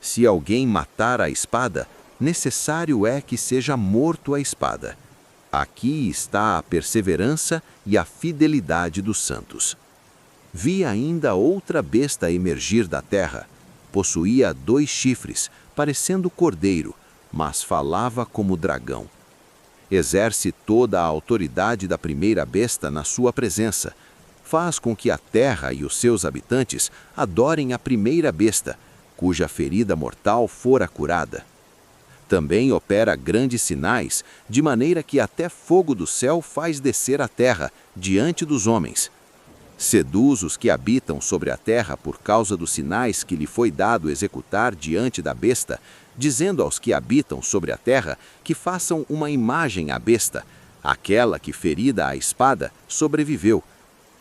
Se alguém matar a espada, necessário é que seja morto a espada. Aqui está a perseverança e a fidelidade dos santos. Vi ainda outra besta emergir da terra. Possuía 2 chifres, parecendo cordeiro, mas falava como dragão. Exerce toda a autoridade da primeira besta na sua presença. Faz com que a terra e os seus habitantes adorem a primeira besta, cuja ferida mortal fora curada. Também opera grandes sinais, de maneira que até fogo do céu faz descer a terra diante dos homens. Seduz os que habitam sobre a terra por causa dos sinais que lhe foi dado executar diante da besta, dizendo aos que habitam sobre a terra que façam uma imagem à besta, aquela que, ferida à espada, sobreviveu.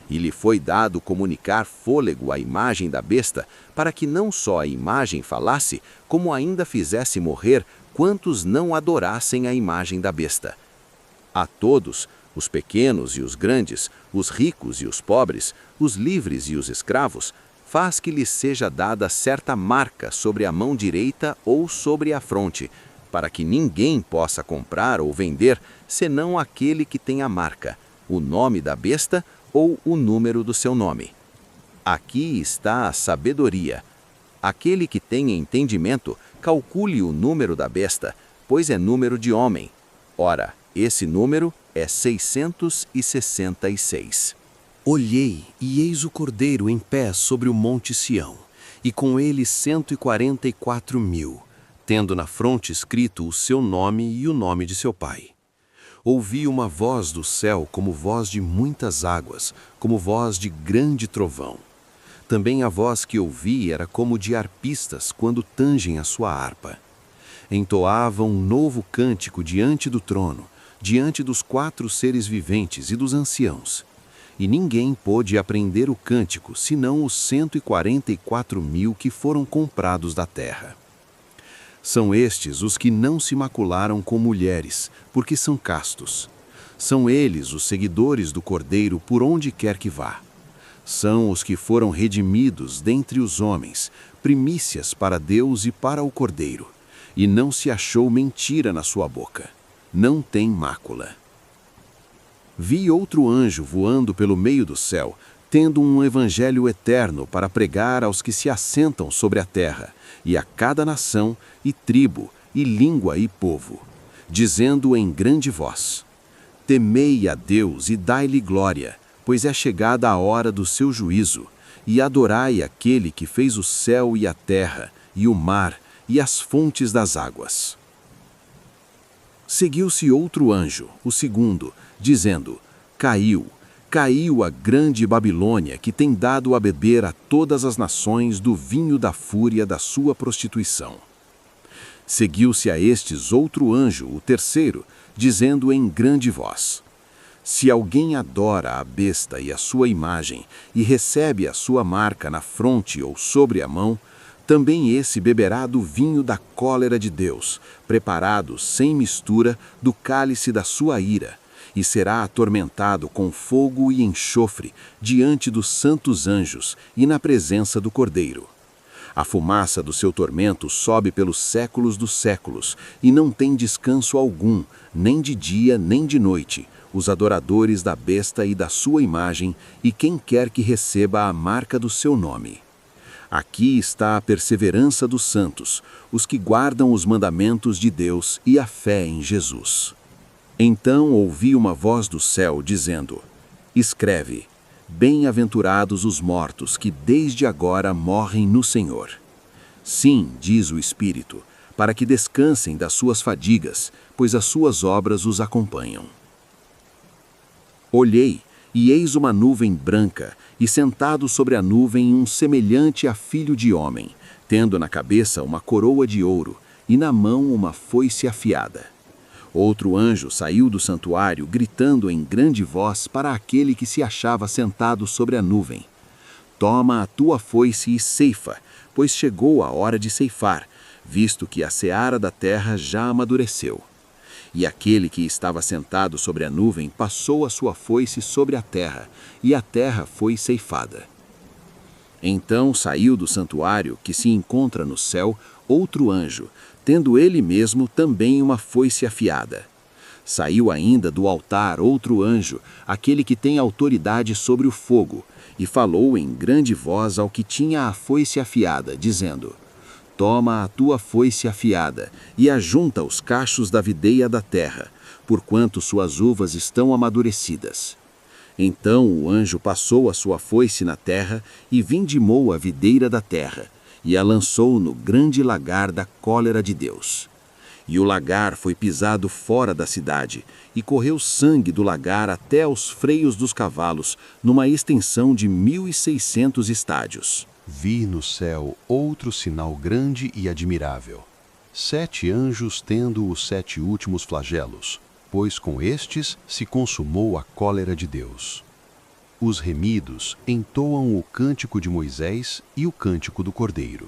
E lhe foi dado comunicar fôlego à imagem da besta, para que não só a imagem falasse, como ainda fizesse morrer quantos não adorassem a imagem da besta. A todos, os pequenos e os grandes, os ricos e os pobres, os livres e os escravos, faz que lhes seja dada certa marca sobre a mão direita ou sobre a fronte, para que ninguém possa comprar ou vender, senão aquele que tem a marca, o nome da besta ou o número do seu nome. Aqui está a sabedoria. Aquele que tem entendimento, calcule o número da besta, pois é número de homem. Ora, esse número é 666. Olhei, e eis o Cordeiro em pé sobre o monte Sião, e com ele 144.000, tendo na fronte escrito o seu nome e o nome de seu pai. Ouvi uma voz do céu como voz de muitas águas, como voz de grande trovão. Também a voz que ouvi era como de arpistas quando tangem a sua harpa. Entoavam um novo cântico diante do trono, diante dos 4 seres viventes e dos anciãos. E ninguém pôde aprender o cântico, senão os 144.000 que foram comprados da terra. São estes os que não se macularam com mulheres, porque são castos. São eles os seguidores do Cordeiro por onde quer que vá. São os que foram redimidos dentre os homens, primícias para Deus e para o Cordeiro. E não se achou mentira na sua boca. Não tem mácula. Vi outro anjo voando pelo meio do céu, tendo um evangelho eterno para pregar aos que se assentam sobre a terra, e a cada nação, e tribo, e língua e povo, dizendo em grande voz: temei a Deus e dai-lhe glória, pois é chegada a hora do seu juízo, e adorai aquele que fez o céu e a terra, e o mar, e as fontes das águas. Seguiu-se outro anjo, o segundo, dizendo: caiu a grande Babilônia, que tem dado a beber a todas as nações do vinho da fúria da sua prostituição. Seguiu-se a estes outro anjo, o terceiro, dizendo em grande voz: Se alguém adora a besta e a sua imagem, e recebe a sua marca na fronte ou sobre a mão, também esse beberá do vinho da cólera de Deus, preparado sem mistura do cálice da sua ira, e será atormentado com fogo e enxofre diante dos santos anjos e na presença do Cordeiro. A fumaça do seu tormento sobe pelos séculos dos séculos, e não tem descanso algum, nem de dia nem de noite, os adoradores da besta e da sua imagem, e quem quer que receba a marca do seu nome. Aqui está a perseverança dos santos, os que guardam os mandamentos de Deus e a fé em Jesus. Então ouvi uma voz do céu dizendo: Escreve: Bem-aventurados os mortos que desde agora morrem no Senhor. Sim, diz o Espírito, para que descansem das suas fadigas, pois as suas obras os acompanham. Olhei, e eis uma nuvem branca, e sentado sobre a nuvem um semelhante a filho de homem, tendo na cabeça uma coroa de ouro, e na mão uma foice afiada. Outro anjo saiu do santuário, gritando em grande voz para aquele que se achava sentado sobre a nuvem: Toma a tua foice e ceifa, pois chegou a hora de ceifar, visto que a seara da terra já amadureceu. E aquele que estava sentado sobre a nuvem passou a sua foice sobre a terra, e a terra foi ceifada. Então saiu do santuário, que se encontra no céu, outro anjo, tendo ele mesmo também uma foice afiada. Saiu ainda do altar outro anjo, aquele que tem autoridade sobre o fogo, e falou em grande voz ao que tinha a foice afiada, dizendo: Toma a tua foice afiada, e ajunta os cachos da videira da terra, porquanto suas uvas estão amadurecidas. Então o anjo passou a sua foice na terra, e vindimou a videira da terra, e a lançou no grande lagar da cólera de Deus. E o lagar foi pisado fora da cidade, e correu sangue do lagar até aos freios dos cavalos, numa extensão de 1.600 estádios. Vi no céu outro sinal grande e admirável: 7 anjos tendo os 7 últimos flagelos, pois com estes se consumou a cólera de Deus. Os remidos entoam o cântico de Moisés e o cântico do Cordeiro.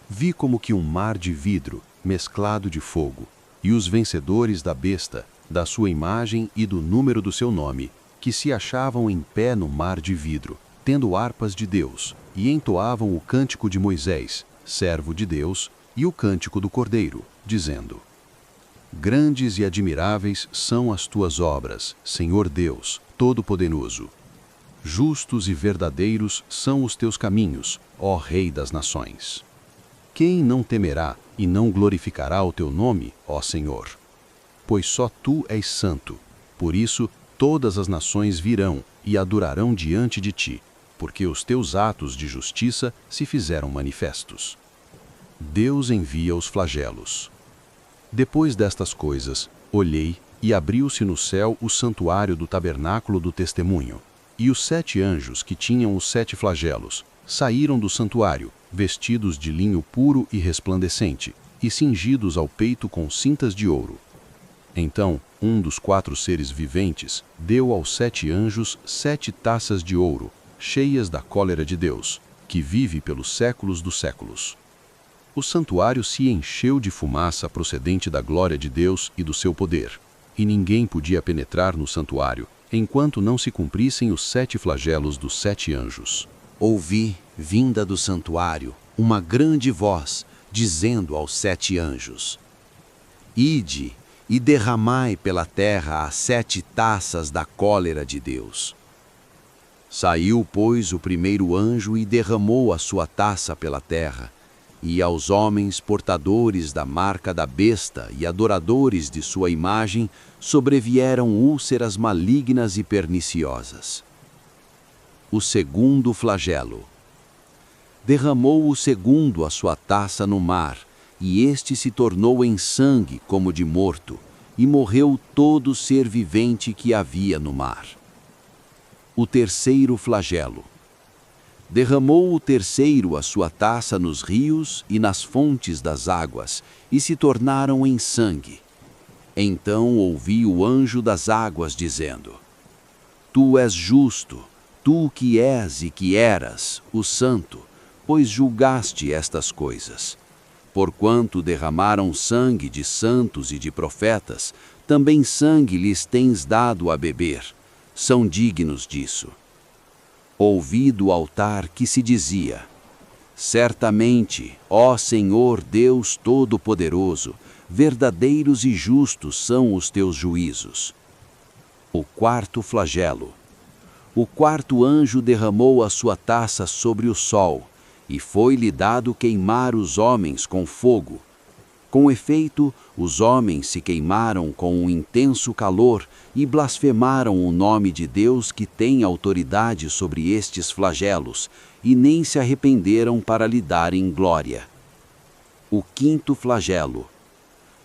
Vi como que um mar de vidro, mesclado de fogo, e os vencedores da besta, da sua imagem e do número do seu nome, que se achavam em pé no mar de vidro, tendo harpas de Deus, e entoavam o cântico de Moisés, servo de Deus, e o cântico do Cordeiro, dizendo: Grandes e admiráveis são as tuas obras, Senhor Deus, Todo-Poderoso. Justos e verdadeiros são os teus caminhos, ó Rei das nações. Quem não temerá e não glorificará o teu nome, ó Senhor? Pois só tu és santo, por isso todas as nações virão e adorarão diante de ti, porque os teus atos de justiça se fizeram manifestos. Deus envia os flagelos. Depois destas coisas, olhei, e abriu-se no céu o santuário do tabernáculo do testemunho, e os 7 anjos que tinham os 7 flagelos saíram do santuário, vestidos de linho puro e resplandecente, e cingidos ao peito com cintas de ouro. Então, um dos 4 seres viventes deu aos 7 anjos 7 taças de ouro, cheias da cólera de Deus, que vive pelos séculos dos séculos. O santuário se encheu de fumaça procedente da glória de Deus e do seu poder, e ninguém podia penetrar no santuário, enquanto não se cumprissem os 7 flagelos dos 7 anjos. Ouvi, vinda do santuário, uma grande voz, dizendo aos 7 anjos: Ide e derramai pela terra as 7 taças da cólera de Deus. Saiu, pois, o primeiro anjo e derramou a sua taça pela terra, e aos homens portadores da marca da besta e adoradores de sua imagem sobrevieram úlceras malignas e perniciosas. O segundo flagelo. Derramou o segundo a sua taça no mar, e este se tornou em sangue como de morto, e morreu todo ser vivente que havia no mar. O terceiro flagelo. Derramou o terceiro a sua taça nos rios e nas fontes das águas, e se tornaram em sangue. Então ouvi o anjo das águas dizendo: Tu és justo, tu que és e que eras, o Santo, pois julgaste estas coisas. Porquanto derramaram sangue de santos e de profetas, também sangue lhes tens dado a beber. São dignos disso. Ouvi do altar que se dizia: Certamente, ó Senhor Deus Todo-Poderoso, verdadeiros e justos são os teus juízos. O quarto flagelo. O quarto anjo derramou a sua taça sobre o sol, e foi-lhe dado queimar os homens com fogo. Com efeito, os homens se queimaram com um intenso calor e blasfemaram o nome de Deus que tem autoridade sobre estes flagelos, e nem se arrependeram para lhe darem glória. O quinto flagelo.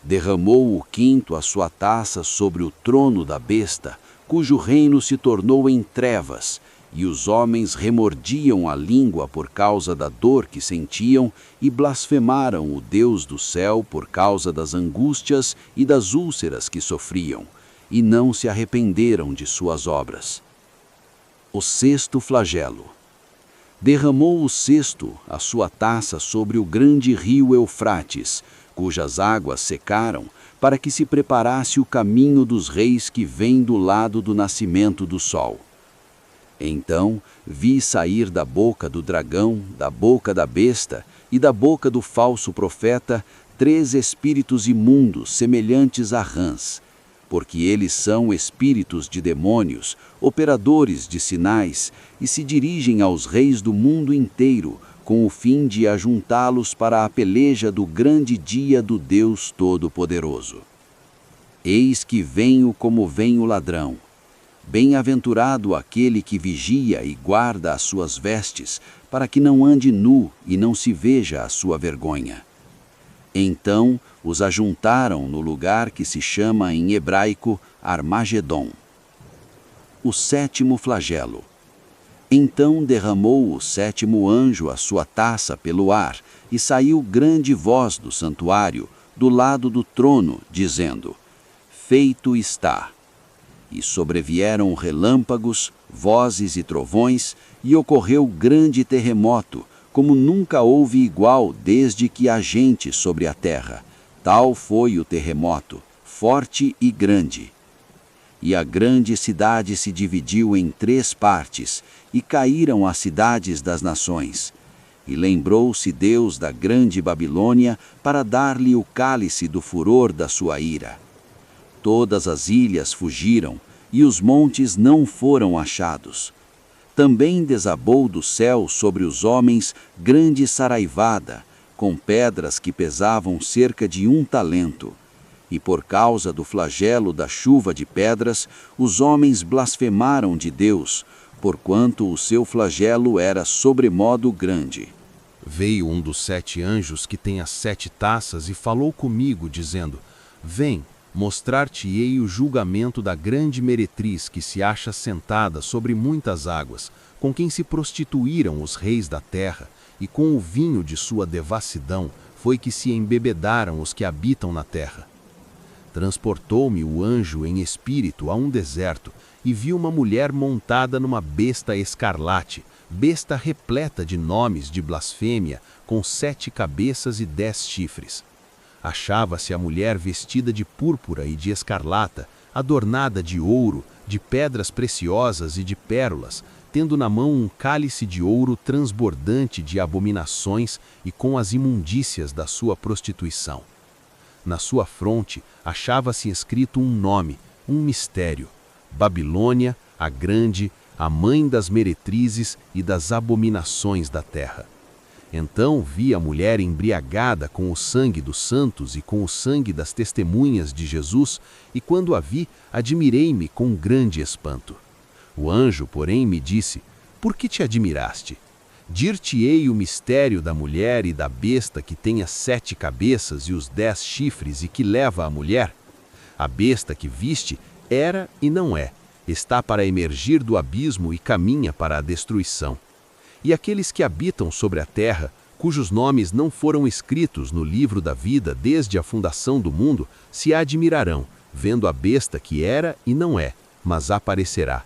Derramou o quinto a sua taça sobre o trono da besta, cujo reino se tornou em trevas, e os homens remordiam a língua por causa da dor que sentiam e blasfemaram o Deus do céu por causa das angústias e das úlceras que sofriam, e não se arrependeram de suas obras. O sexto flagelo. Derramou o sexto a sua taça sobre o grande rio Eufrates, cujas águas secaram, para que se preparasse o caminho dos reis que vem do lado do nascimento do sol. Então vi sair da boca do dragão, da boca da besta e da boca do falso profeta 3 espíritos imundos semelhantes a rãs, porque eles são espíritos de demônios, operadores de sinais, e se dirigem aos reis do mundo inteiro, com o fim de ajuntá-los para a peleja do grande dia do Deus Todo-Poderoso. Eis que venho como vem o ladrão. Bem-aventurado aquele que vigia e guarda as suas vestes, para que não ande nu e não se veja a sua vergonha. Então os ajuntaram no lugar que se chama em hebraico Armagedon. O sétimo flagelo. Então derramou o sétimo anjo a sua taça pelo ar, e saiu grande voz do santuário, do lado do trono, dizendo: Feito está. E sobrevieram relâmpagos, vozes e trovões, e ocorreu grande terremoto, como nunca houve igual desde que há gente sobre a terra. Tal foi o terremoto, forte e grande. E a grande cidade se dividiu em 3 partes, e caíram as cidades das nações. E lembrou-se Deus da grande Babilônia para dar-lhe o cálice do furor da sua ira. Todas as ilhas fugiram, e os montes não foram achados. Também desabou do céu sobre os homens grande saraivada, com pedras que pesavam cerca de 1 talento. E por causa do flagelo da chuva de pedras, os homens blasfemaram de Deus, porquanto o seu flagelo era sobremodo grande. Veio um dos 7 anjos que tem as 7 taças e falou comigo, dizendo: Vem, mostrar-te-ei o julgamento da grande meretriz que se acha sentada sobre muitas águas, com quem se prostituíram os reis da terra, e com o vinho de sua devassidão foi que se embebedaram os que habitam na terra. Transportou-me o anjo em espírito a um deserto, e vi uma mulher montada numa besta escarlate, besta repleta de nomes de blasfêmia, com 7 cabeças e 10 chifres. Achava-se a mulher vestida de púrpura e de escarlata, adornada de ouro, de pedras preciosas e de pérolas, tendo na mão um cálice de ouro transbordante de abominações e com as imundícias da sua prostituição. Na sua fronte achava-se escrito um nome, um mistério: Babilônia, a Grande, a mãe das meretrizes e das abominações da terra. Então vi a mulher embriagada com o sangue dos santos e com o sangue das testemunhas de Jesus, e quando a vi, admirei-me com grande espanto. O anjo, porém, me disse: Por que te admiraste? Dir-te-ei o mistério da mulher e da besta que tem as 7 cabeças e os 10 chifres e que leva a mulher? A besta que viste era e não é, está para emergir do abismo e caminha para a destruição. E aqueles que habitam sobre a terra, cujos nomes não foram escritos no livro da vida desde a fundação do mundo, se admirarão vendo a besta que era e não é, mas aparecerá.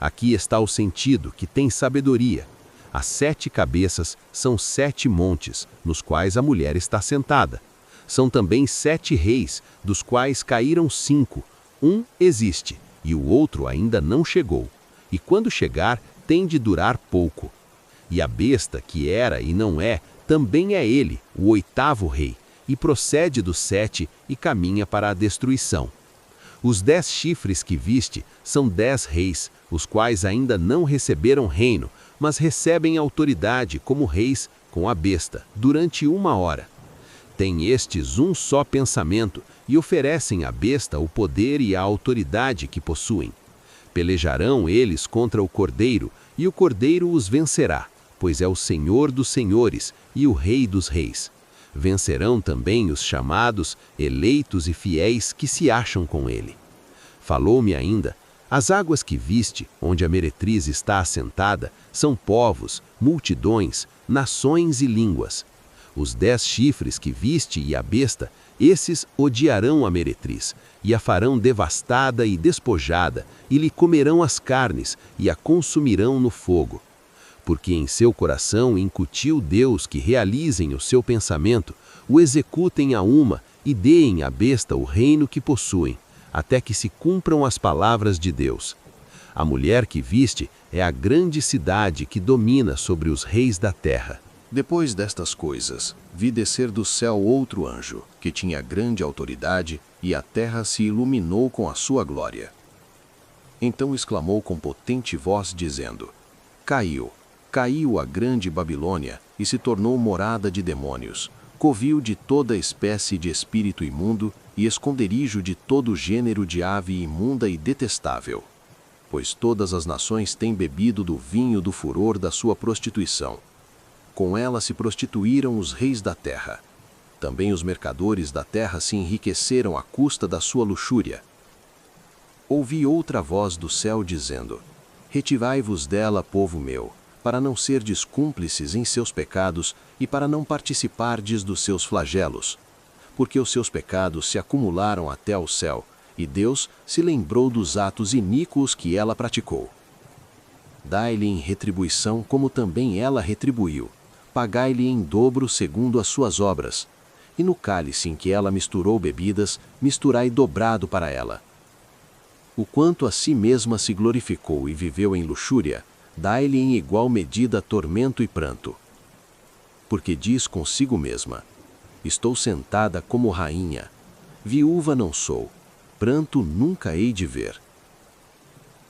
Aqui está o sentido, que tem sabedoria. As 7 cabeças são 7 montes, nos quais a mulher está sentada. São também 7 reis, dos quais caíram 5. Um existe, e o outro ainda não chegou. E quando chegar, tem de durar pouco. E a besta, que era e não é, também é ele, o 8º rei, e procede dos 7 e caminha para a destruição. Os 10 chifres que viste são 10 reis, os quais ainda não receberam reino, mas recebem autoridade como reis com a besta, durante 1 hora. Têm estes um só pensamento e oferecem à besta o poder e a autoridade que possuem. Pelejarão eles contra o Cordeiro, e o Cordeiro os vencerá, pois é o Senhor dos senhores e o Rei dos reis. Vencerão também os chamados, eleitos e fiéis que se acham com ele. Falou-me ainda: as águas que viste, onde a meretriz está assentada, são povos, multidões, nações e línguas. Os 10 chifres que viste e a besta, esses odiarão a meretriz, e a farão devastada e despojada, e lhe comerão as carnes, e a consumirão no fogo. Porque em seu coração incutiu Deus que realizem o seu pensamento, o executem a uma e deem à besta o reino que possuem, até que se cumpram as palavras de Deus. A mulher que viste é a grande cidade que domina sobre os reis da terra. Depois destas coisas, vi descer do céu outro anjo, que tinha grande autoridade, e a terra se iluminou com a sua glória. Então exclamou com potente voz, dizendo: Caiu, caiu a grande Babilônia, e se tornou morada de demônios, covil de toda espécie de espírito imundo, e esconderijo de todo gênero de ave imunda e detestável. Pois todas as nações têm bebido do vinho do furor da sua prostituição. Com ela se prostituíram os reis da terra. Também os mercadores da terra se enriqueceram à custa da sua luxúria. Ouvi outra voz do céu dizendo: Retirai-vos dela, povo meu, para não serdes cúmplices em seus pecados e para não participardes dos seus flagelos. Porque os seus pecados se acumularam até ao céu, e Deus se lembrou dos atos iníquos que ela praticou. Dai-lhe em retribuição como também ela retribuiu. Pagai-lhe em dobro segundo as suas obras. E no cálice em que ela misturou bebidas, misturai dobrado para ela. O quanto a si mesma se glorificou e viveu em luxúria, dai-lhe em igual medida tormento e pranto. Porque diz consigo mesma: Estou sentada como rainha, viúva não sou, pranto nunca hei de ver.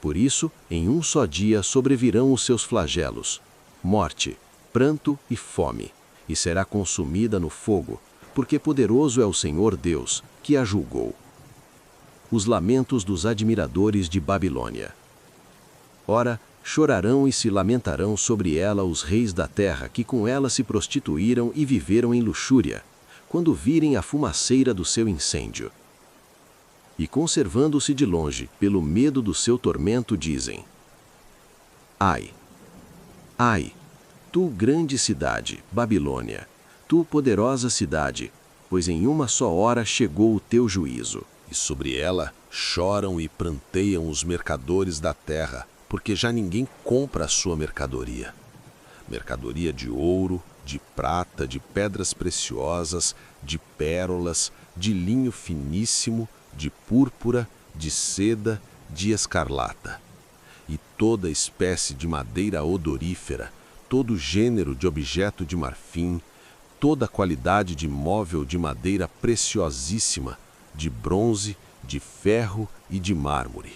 Por isso, em um só dia sobrevirão os seus flagelos, morte, pranto e fome, e será consumida no fogo, porque poderoso é o Senhor Deus, que a julgou. Os lamentos dos admiradores de Babilônia. Ora, chorarão e se lamentarão sobre ela os reis da terra que com ela se prostituíram e viveram em luxúria, quando virem a fumaceira do seu incêndio. E conservando-se de longe, pelo medo do seu tormento, dizem: Ai, ai, tu grande cidade, Babilônia, tu poderosa cidade, pois em uma só hora chegou o teu juízo. E sobre ela choram e pranteiam os mercadores da terra, porque já ninguém compra a sua mercadoria. Mercadoria de ouro, de prata, de pedras preciosas, de pérolas, de linho finíssimo, de púrpura, de seda, de escarlata. E toda espécie de madeira odorífera, todo gênero de objeto de marfim, toda qualidade de móvel de madeira preciosíssima, de bronze, de ferro e de mármore.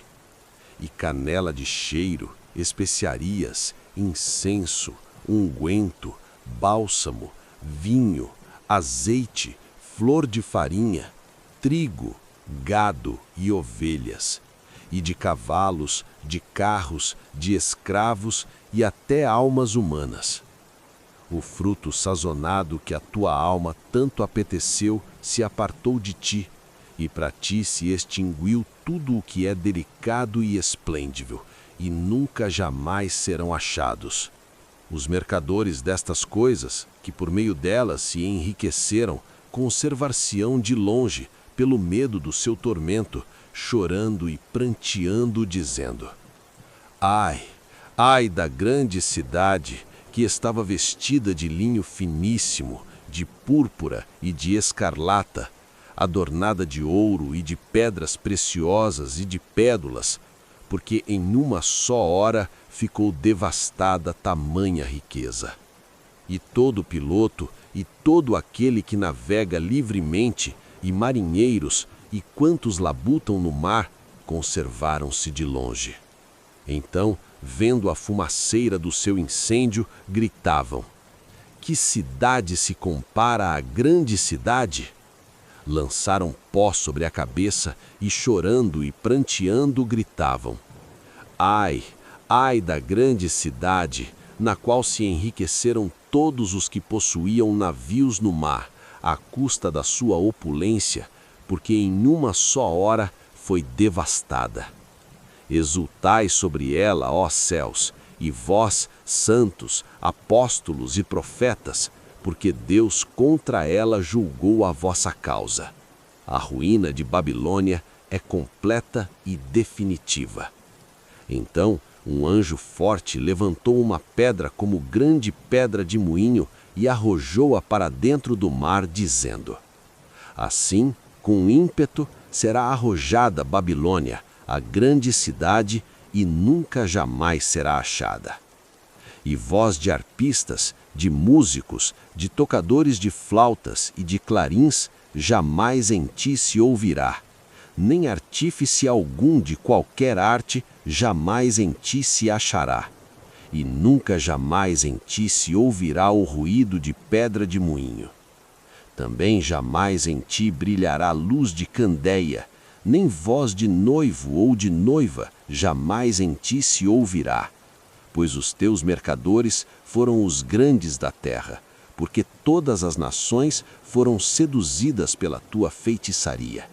E canela de cheiro, especiarias, incenso, unguento, bálsamo, vinho, azeite, flor de farinha, trigo, gado e ovelhas, e de cavalos, de carros, de escravos e até almas humanas. O fruto sazonado que a tua alma tanto apeteceu se apartou de ti, e para ti se extinguiu tudo o que é delicado e esplêndido, e nunca jamais serão achados. Os mercadores destas coisas, que por meio delas se enriqueceram, conservar-se-ão de longe, pelo medo do seu tormento, chorando e pranteando, dizendo: Ai, ai da grande cidade, que estava vestida de linho finíssimo, de púrpura e de escarlata, adornada de ouro e de pedras preciosas e de pédulas, porque em uma só hora ficou devastada tamanha riqueza. E todo piloto e todo aquele que navega livremente, e marinheiros, e quantos labutam no mar, conservaram-se de longe. Então, vendo a fumaceira do seu incêndio, gritavam: Que cidade se compara à grande cidade? Lançaram pó sobre a cabeça e, chorando e pranteando, gritavam: Ai, ai da grande cidade, na qual se enriqueceram todos os que possuíam navios no mar, à custa da sua opulência, porque em uma só hora foi devastada. Exultai sobre ela, ó céus, e vós, santos, apóstolos e profetas, porque Deus contra ela julgou a vossa causa. A ruína de Babilônia é completa e definitiva. Então, um anjo forte levantou uma pedra como grande pedra de moinho e arrojou-a para dentro do mar, dizendo: Assim, com ímpeto, será arrojada Babilônia, a grande cidade, e nunca jamais será achada. E voz de arpistas, de músicos, de tocadores de flautas e de clarins, jamais em ti se ouvirá, nem artífice algum de qualquer arte jamais em ti se achará, e nunca jamais em ti se ouvirá o ruído de pedra de moinho. Também jamais em ti brilhará luz de candeia, nem voz de noivo ou de noiva jamais em ti se ouvirá, pois os teus mercadores foram os grandes da terra, porque todas as nações foram seduzidas pela tua feitiçaria.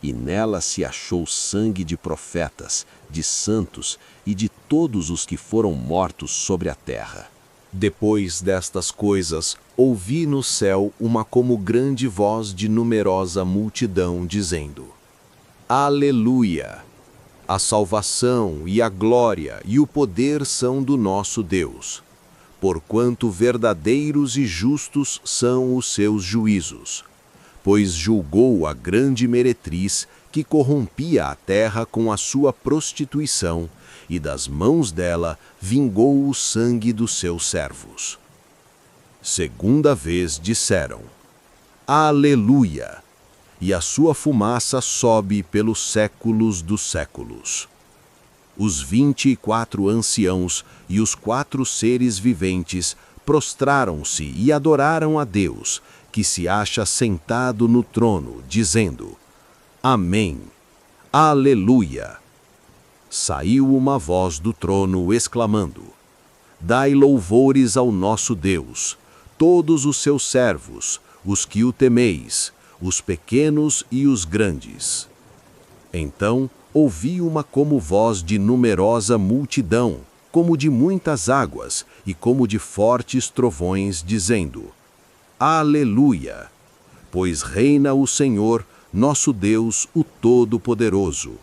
E nela se achou sangue de profetas, de santos e de todos os que foram mortos sobre a terra. Depois destas coisas, ouvi no céu uma como grande voz de numerosa multidão, dizendo: Aleluia! A salvação e a glória e o poder são do nosso Deus, porquanto verdadeiros e justos são os seus juízos, pois julgou a grande meretriz que corrompia a terra com a sua prostituição, e das mãos dela vingou o sangue dos seus servos. Segunda vez disseram: Aleluia! E a sua fumaça sobe pelos séculos dos séculos. Os 24 anciãos e os 4 seres viventes prostraram-se e adoraram a Deus, que se acha sentado no trono, dizendo: Amém, Aleluia! Saiu uma voz do trono exclamando: Dai louvores ao nosso Deus, todos os seus servos, os que o temeis, os pequenos e os grandes. Então ouvi uma como voz de numerosa multidão, como de muitas águas e como de fortes trovões, dizendo: Aleluia! Pois reina o Senhor, nosso Deus, o Todo-Poderoso.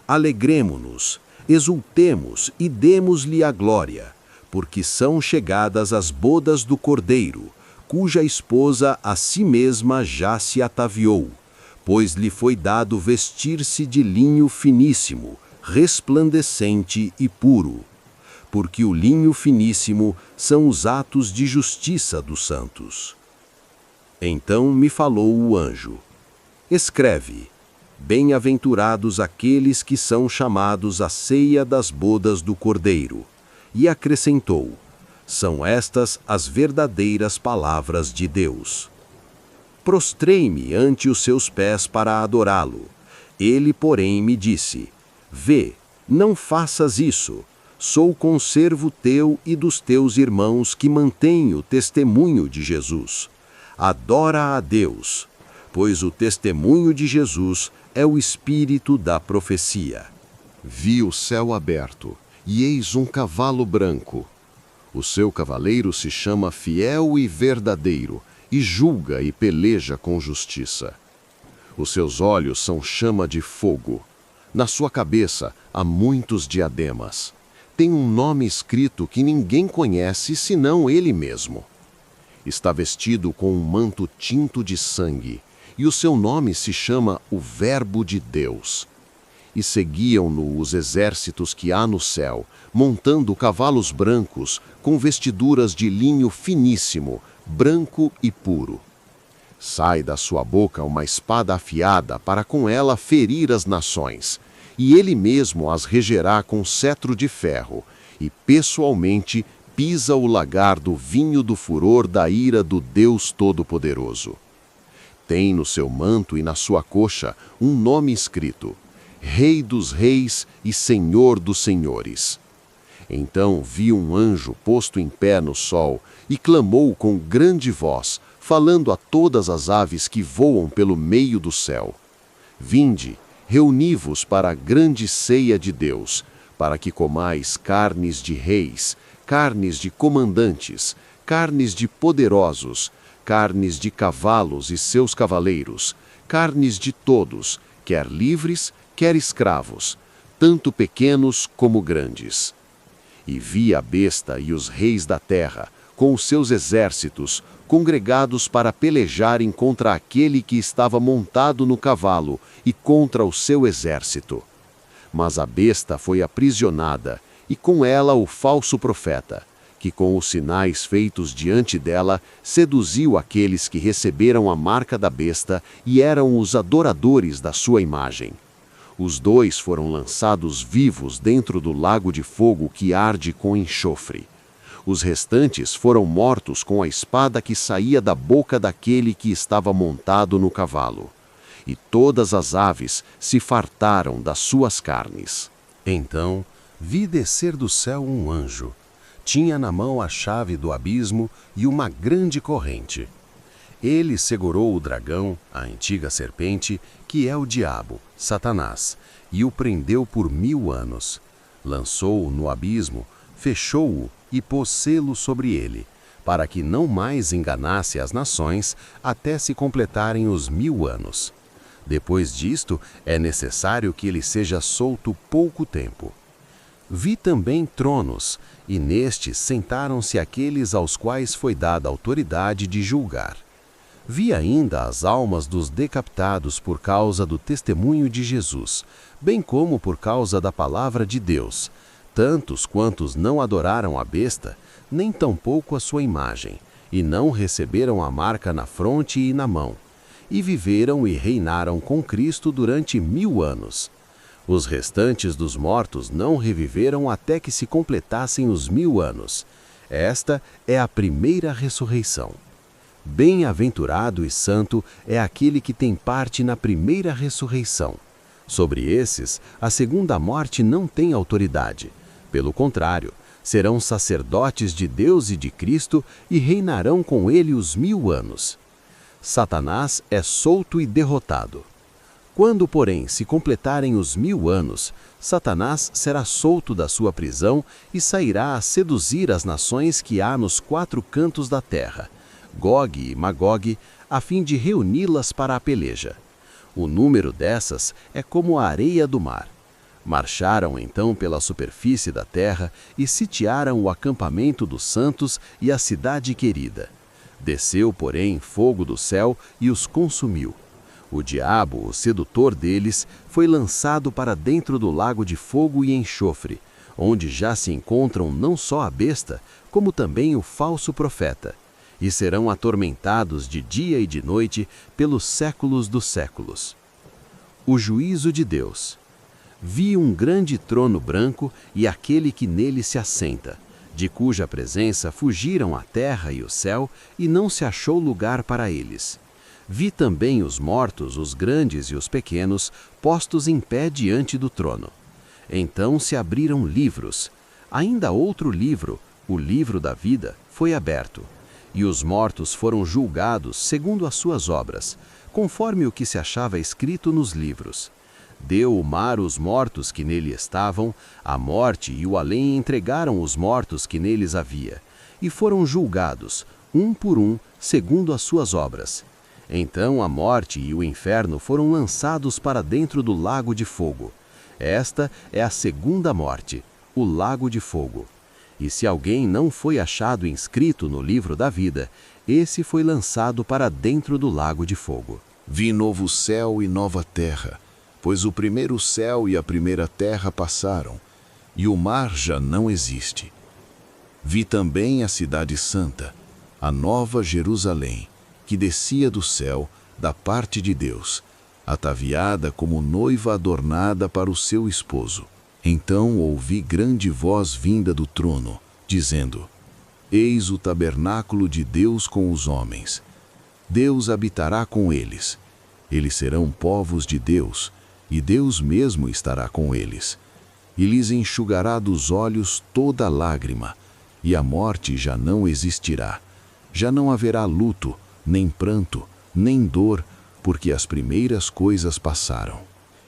Alegremo-nos, exultemos e demos-lhe a glória, porque são chegadas as bodas do Cordeiro, cuja esposa a si mesma já se ataviou, pois lhe foi dado vestir-se de linho finíssimo, resplandecente e puro, porque o linho finíssimo são os atos de justiça dos santos. Então me falou o anjo: Escreve: Bem-aventurados aqueles que são chamados à ceia das bodas do Cordeiro. E acrescentou: São estas as verdadeiras palavras de Deus. Prostrei-me ante os seus pés para adorá-lo. Ele, porém, me disse: Vê, não faças isso. Sou conservo teu e dos teus irmãos que mantêm o testemunho de Jesus. Adora a Deus, pois o testemunho de Jesus é o espírito da profecia. Vi o céu aberto, e eis um cavalo branco. O seu cavaleiro se chama Fiel e Verdadeiro, e julga e peleja com justiça. Os seus olhos são chama de fogo. Na sua cabeça há muitos diademas. Tem um nome escrito que ninguém conhece senão ele mesmo. Está vestido com um manto tinto de sangue, e o seu nome se chama o Verbo de Deus. E seguiam-no os exércitos que há no céu, montando cavalos brancos, com vestiduras de linho finíssimo, branco e puro. Sai da sua boca uma espada afiada para com ela ferir as nações, e ele mesmo as regerá com cetro de ferro, e pessoalmente pisa o lagar do vinho do furor da ira do Deus Todo-Poderoso. Tem no seu manto e na sua coxa um nome escrito: Rei dos Reis e Senhor dos Senhores. Então vi um anjo posto em pé no sol e clamou com grande voz, falando a todas as aves que voam pelo meio do céu: Vinde, reuni-vos para a grande ceia de Deus, para que comais carnes de reis, carnes de comandantes, carnes de poderosos, carnes de cavalos e seus cavaleiros, carnes de todos, quer livres, quer escravos, tanto pequenos como grandes. E vi a besta e os reis da terra, com os seus exércitos, congregados para pelejarem contra aquele que estava montado no cavalo e contra o seu exército. Mas a besta foi aprisionada, e com ela o falso profeta, que com os sinais feitos diante dela, seduziu aqueles que receberam a marca da besta e eram os adoradores da sua imagem. Os dois foram lançados vivos dentro do lago de fogo que arde com enxofre. Os restantes foram mortos com a espada que saía da boca daquele que estava montado no cavalo. E todas as aves se fartaram das suas carnes. Então vi descer do céu um anjo. Tinha na mão a chave do abismo e uma grande corrente. Ele segurou o dragão, a antiga serpente, que é o diabo, Satanás, e o prendeu por 1000 anos. Lançou-o no abismo, fechou-o e pôs selo sobre ele, para que não mais enganasse as nações até se completarem os 1000 anos. Depois disto, é necessário que ele seja solto pouco tempo. Vi também tronos, e nestes sentaram-se aqueles aos quais foi dada autoridade de julgar. Vi ainda as almas dos decapitados por causa do testemunho de Jesus, bem como por causa da palavra de Deus, tantos quantos não adoraram a besta, nem tampouco a sua imagem, e não receberam a marca na fronte e na mão, e viveram e reinaram com Cristo durante 1000 anos. Os restantes dos mortos não reviveram até que se completassem os 1000 anos. Esta é a primeira ressurreição. Bem-aventurado e santo é aquele que tem parte na primeira ressurreição. Sobre esses, a segunda morte não tem autoridade. Pelo contrário, serão sacerdotes de Deus e de Cristo e reinarão com ele os 1000 anos. Satanás é solto e derrotado. Quando, porém, se completarem os 1000 anos, Satanás será solto da sua prisão e sairá a seduzir as nações que há nos 4 cantos da terra, Gog e Magog, a fim de reuni-las para a peleja. O número dessas é como a areia do mar. Marcharam então pela superfície da terra e sitiaram o acampamento dos santos e a cidade querida. Desceu, porém, fogo do céu e os consumiu. O diabo, o sedutor deles, foi lançado para dentro do lago de fogo e enxofre, onde já se encontram não só a besta, como também o falso profeta, e serão atormentados de dia e de noite pelos séculos dos séculos. O juízo de Deus. Vi um grande trono branco e aquele que nele se assenta, de cuja presença fugiram a terra e o céu, e não se achou lugar para eles. Vi também os mortos, os grandes e os pequenos, postos em pé diante do trono. Então se abriram livros. Ainda outro livro, o livro da vida, foi aberto. E os mortos foram julgados segundo as suas obras, conforme o que se achava escrito nos livros. Deu o mar os mortos que nele estavam, a morte e o além entregaram os mortos que neles havia, e foram julgados, um por um, segundo as suas obras. Então a morte e o inferno foram lançados para dentro do lago de fogo. Esta é a segunda morte, o lago de fogo. E se alguém não foi achado inscrito no livro da vida, esse foi lançado para dentro do lago de fogo. Vi novo céu e nova terra, pois o primeiro céu e a primeira terra passaram, e o mar já não existe. Vi também a cidade santa, a nova Jerusalém, que descia do céu, da parte de Deus, ataviada como noiva adornada para o seu esposo. Então ouvi grande voz vinda do trono, dizendo: Eis o tabernáculo de Deus com os homens. Deus habitará com eles. Eles serão povos de Deus, e Deus mesmo estará com eles. E lhes enxugará dos olhos toda lágrima, e a morte já não existirá. Já não haverá luto, nem pranto, nem dor, porque as primeiras coisas passaram.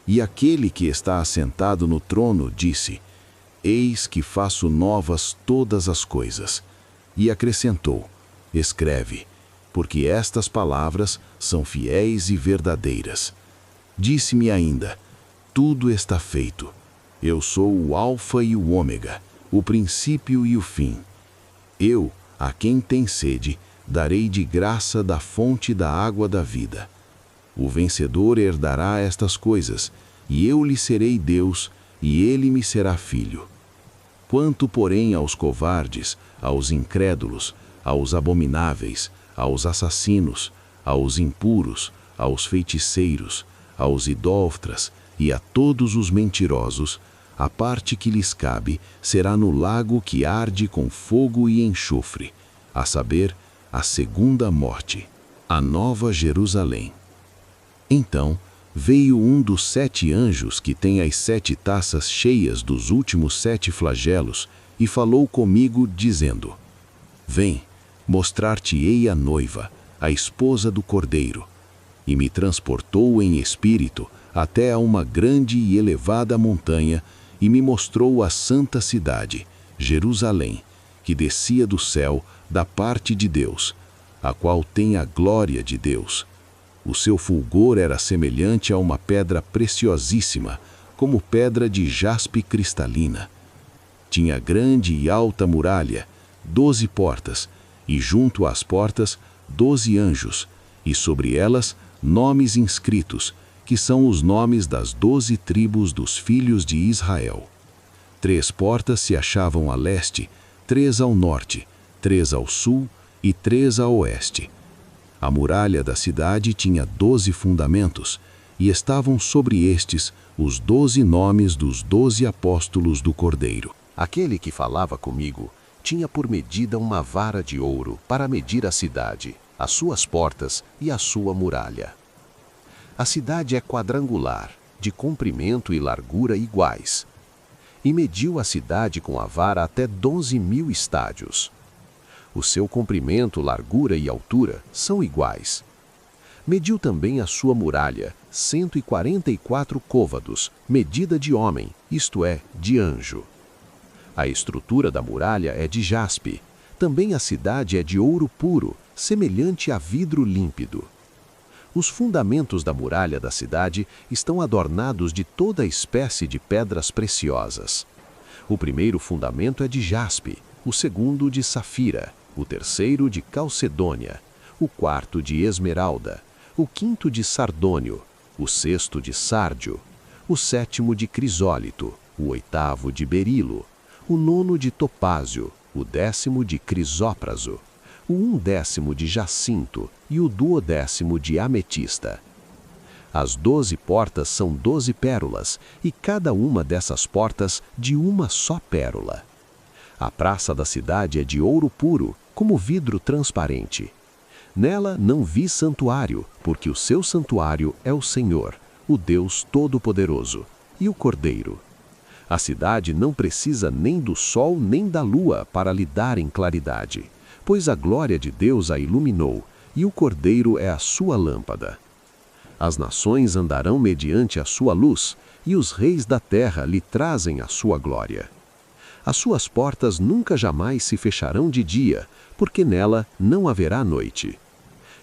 E aquele que está assentado no trono disse: Eis que faço novas todas as coisas. E acrescentou: Escreve, porque estas palavras são fiéis e verdadeiras. Disse-me ainda: Tudo está feito. Eu sou o Alfa e o Ômega, o princípio e o fim. Eu, a quem tem sede, darei de graça da fonte da água da vida. O vencedor herdará estas coisas, e eu lhe serei Deus, e ele me será filho. Quanto, porém, aos covardes, aos incrédulos, aos abomináveis, aos assassinos, aos impuros, aos feiticeiros, aos idólatras e a todos os mentirosos, a parte que lhes cabe será no lago que arde com fogo e enxofre, a saber, a segunda morte, a nova Jerusalém. Então veio um dos 7 anjos que tem as 7 taças cheias dos últimos 7 flagelos e falou comigo, dizendo: Vem, mostrar-te-ei a noiva, a esposa do Cordeiro. E me transportou em espírito até a uma grande e elevada montanha, e me mostrou a santa cidade, Jerusalém, que descia do céu, da parte de Deus, a qual tem a glória de Deus. O seu fulgor era semelhante a uma pedra preciosíssima, como pedra de jaspe cristalina. Tinha grande e alta muralha, 12 portas, e junto às portas 12 anjos, e sobre elas nomes inscritos, que são os nomes das 12 tribos dos filhos de Israel. 3 portas se achavam a leste, 3 ao norte, 3 ao sul e 3 a oeste. A muralha da cidade tinha 12 fundamentos, e estavam sobre estes os 12 nomes dos 12 apóstolos do Cordeiro. Aquele que falava comigo tinha por medida uma vara de ouro para medir a cidade, as suas portas e a sua muralha. A cidade é quadrangular, de comprimento e largura iguais. E mediu a cidade com a vara até 12.000 estádios. O seu comprimento, largura e altura são iguais. Mediu também a sua muralha, 144 côvados, medida de homem, isto é, de anjo. A estrutura da muralha é de jaspe. Também a cidade é de ouro puro, semelhante a vidro límpido. Os fundamentos da muralha da cidade estão adornados de toda espécie de pedras preciosas. O primeiro fundamento é de jaspe, o segundo de safira, o terceiro de calcedônia, o quarto de esmeralda, o quinto de sardônio, o sexto de sárdio, o sétimo de crisólito, o oitavo de berilo, o nono de topázio, o 10º de crisópraso, o 1/10 de jacinto e o 12º de ametista. As 12 portas são 12 pérolas, e cada uma dessas portas de uma só pérola. A praça da cidade é de ouro puro, como vidro transparente. Nela não vi santuário, porque o seu santuário é o Senhor, o Deus Todo-Poderoso, e o Cordeiro. A cidade não precisa nem do sol nem da lua para lhe darem claridade, pois a glória de Deus a iluminou, e o Cordeiro é a sua lâmpada. As nações andarão mediante a sua luz, e os reis da terra lhe trazem a sua glória. As suas portas nunca jamais se fecharão de dia, porque nela não haverá noite.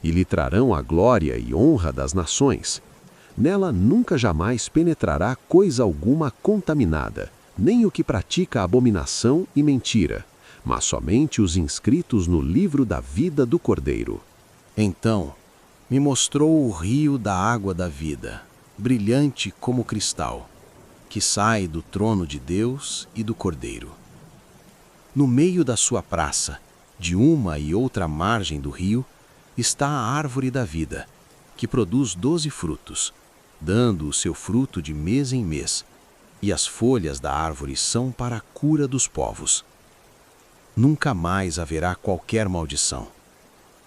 e lhe trarão a glória e honra das nações. Nela nunca jamais penetrará coisa alguma contaminada, nem o que pratica abominação e mentira, mas somente os inscritos no livro da vida do Cordeiro. Então me mostrou o rio da água da vida, brilhante como cristal, que sai do trono de Deus e do Cordeiro. No meio da sua praça, de uma e outra margem do rio, está a árvore da vida, que produz 12 frutos, dando o seu fruto de mês em mês, e as folhas da árvore são para a cura dos povos. Nunca mais haverá qualquer maldição.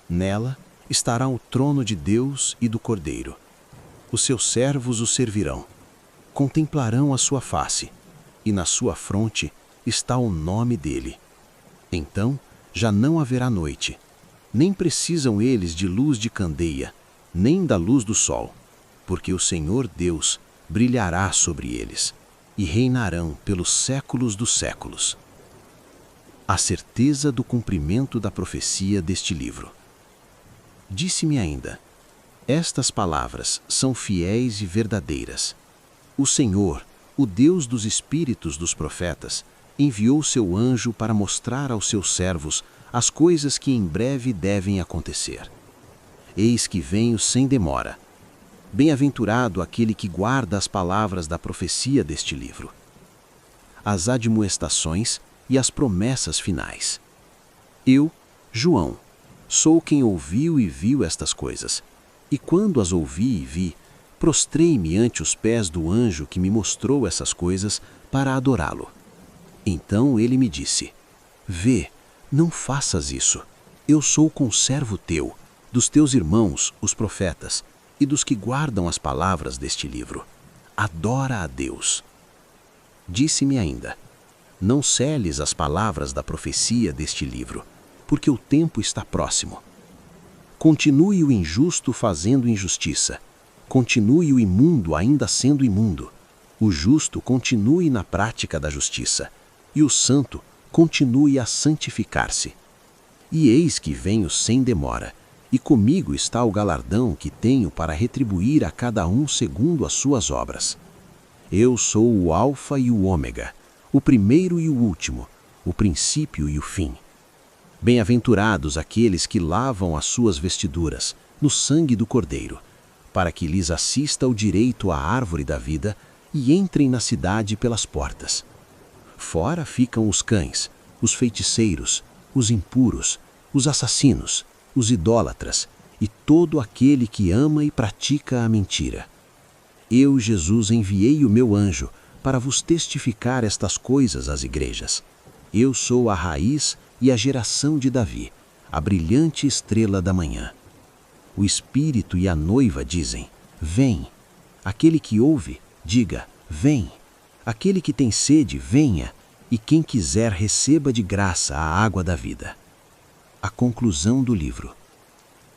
Nela estará o trono de Deus e do Cordeiro. Os seus servos o servirão, contemplarão a sua face, e na sua fronte está o nome dele. Então já não haverá noite, nem precisam eles de luz de candeia, nem da luz do sol, porque o Senhor Deus brilhará sobre eles, e reinarão pelos séculos dos séculos. A certeza do cumprimento da profecia deste livro. Disse-me ainda: estas palavras são fiéis e verdadeiras. O Senhor, o Deus dos espíritos dos profetas, enviou seu anjo para mostrar aos seus servos as coisas que em breve devem acontecer. Eis que venho sem demora. Bem-aventurado aquele que guarda as palavras da profecia deste livro. As admoestações e as promessas finais. Eu, João, sou quem ouviu e viu estas coisas, e quando as ouvi e vi, prostrei-me ante os pés do anjo que me mostrou essas coisas para adorá-lo. Então ele me disse: vê, não faças isso. Eu sou conservo teu, dos teus irmãos, os profetas, e dos que guardam as palavras deste livro. Adora a Deus. Disse-me ainda: não celes as palavras da profecia deste livro, porque o tempo está próximo. Continue o injusto fazendo injustiça. Continue o imundo ainda sendo imundo. O justo continue na prática da justiça, e o santo continue a santificar-se. E eis que venho sem demora, e comigo está o galardão que tenho para retribuir a cada um segundo as suas obras. Eu sou o Alfa e o Ômega, o primeiro e o último, o princípio e o fim. Bem-aventurados aqueles que lavam as suas vestiduras no sangue do Cordeiro, para que lhes assista o direito à árvore da vida e entrem na cidade pelas portas. Fora ficam os cães, os feiticeiros, os impuros, os assassinos, os idólatras e todo aquele que ama e pratica a mentira. Eu, Jesus, enviei o meu anjo para vos testificar estas coisas às igrejas. Eu sou a raiz e a geração de Davi, a brilhante estrela da manhã. O Espírito e a noiva dizem: vem. Aquele que ouve, diga: vem. Aquele que tem sede, venha, e quem quiser receba de graça a água da vida. A conclusão do livro.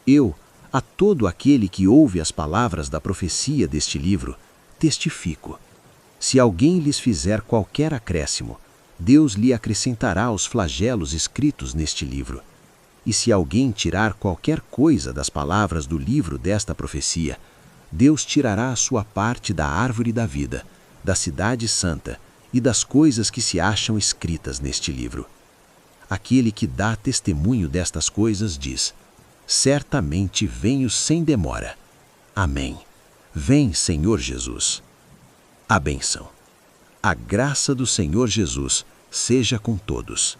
Eu, a todo aquele que ouve as palavras da profecia deste livro, testifico. Se alguém lhes fizer qualquer acréscimo, Deus lhe acrescentará os flagelos escritos neste livro. E se alguém tirar qualquer coisa das palavras do livro desta profecia, Deus tirará a sua parte da árvore da vida, da cidade santa e das coisas que se acham escritas neste livro. Aquele que dá testemunho destas coisas diz: certamente venho sem demora. Amém. Vem, Senhor Jesus. A bênção. A graça do Senhor Jesus seja com todos.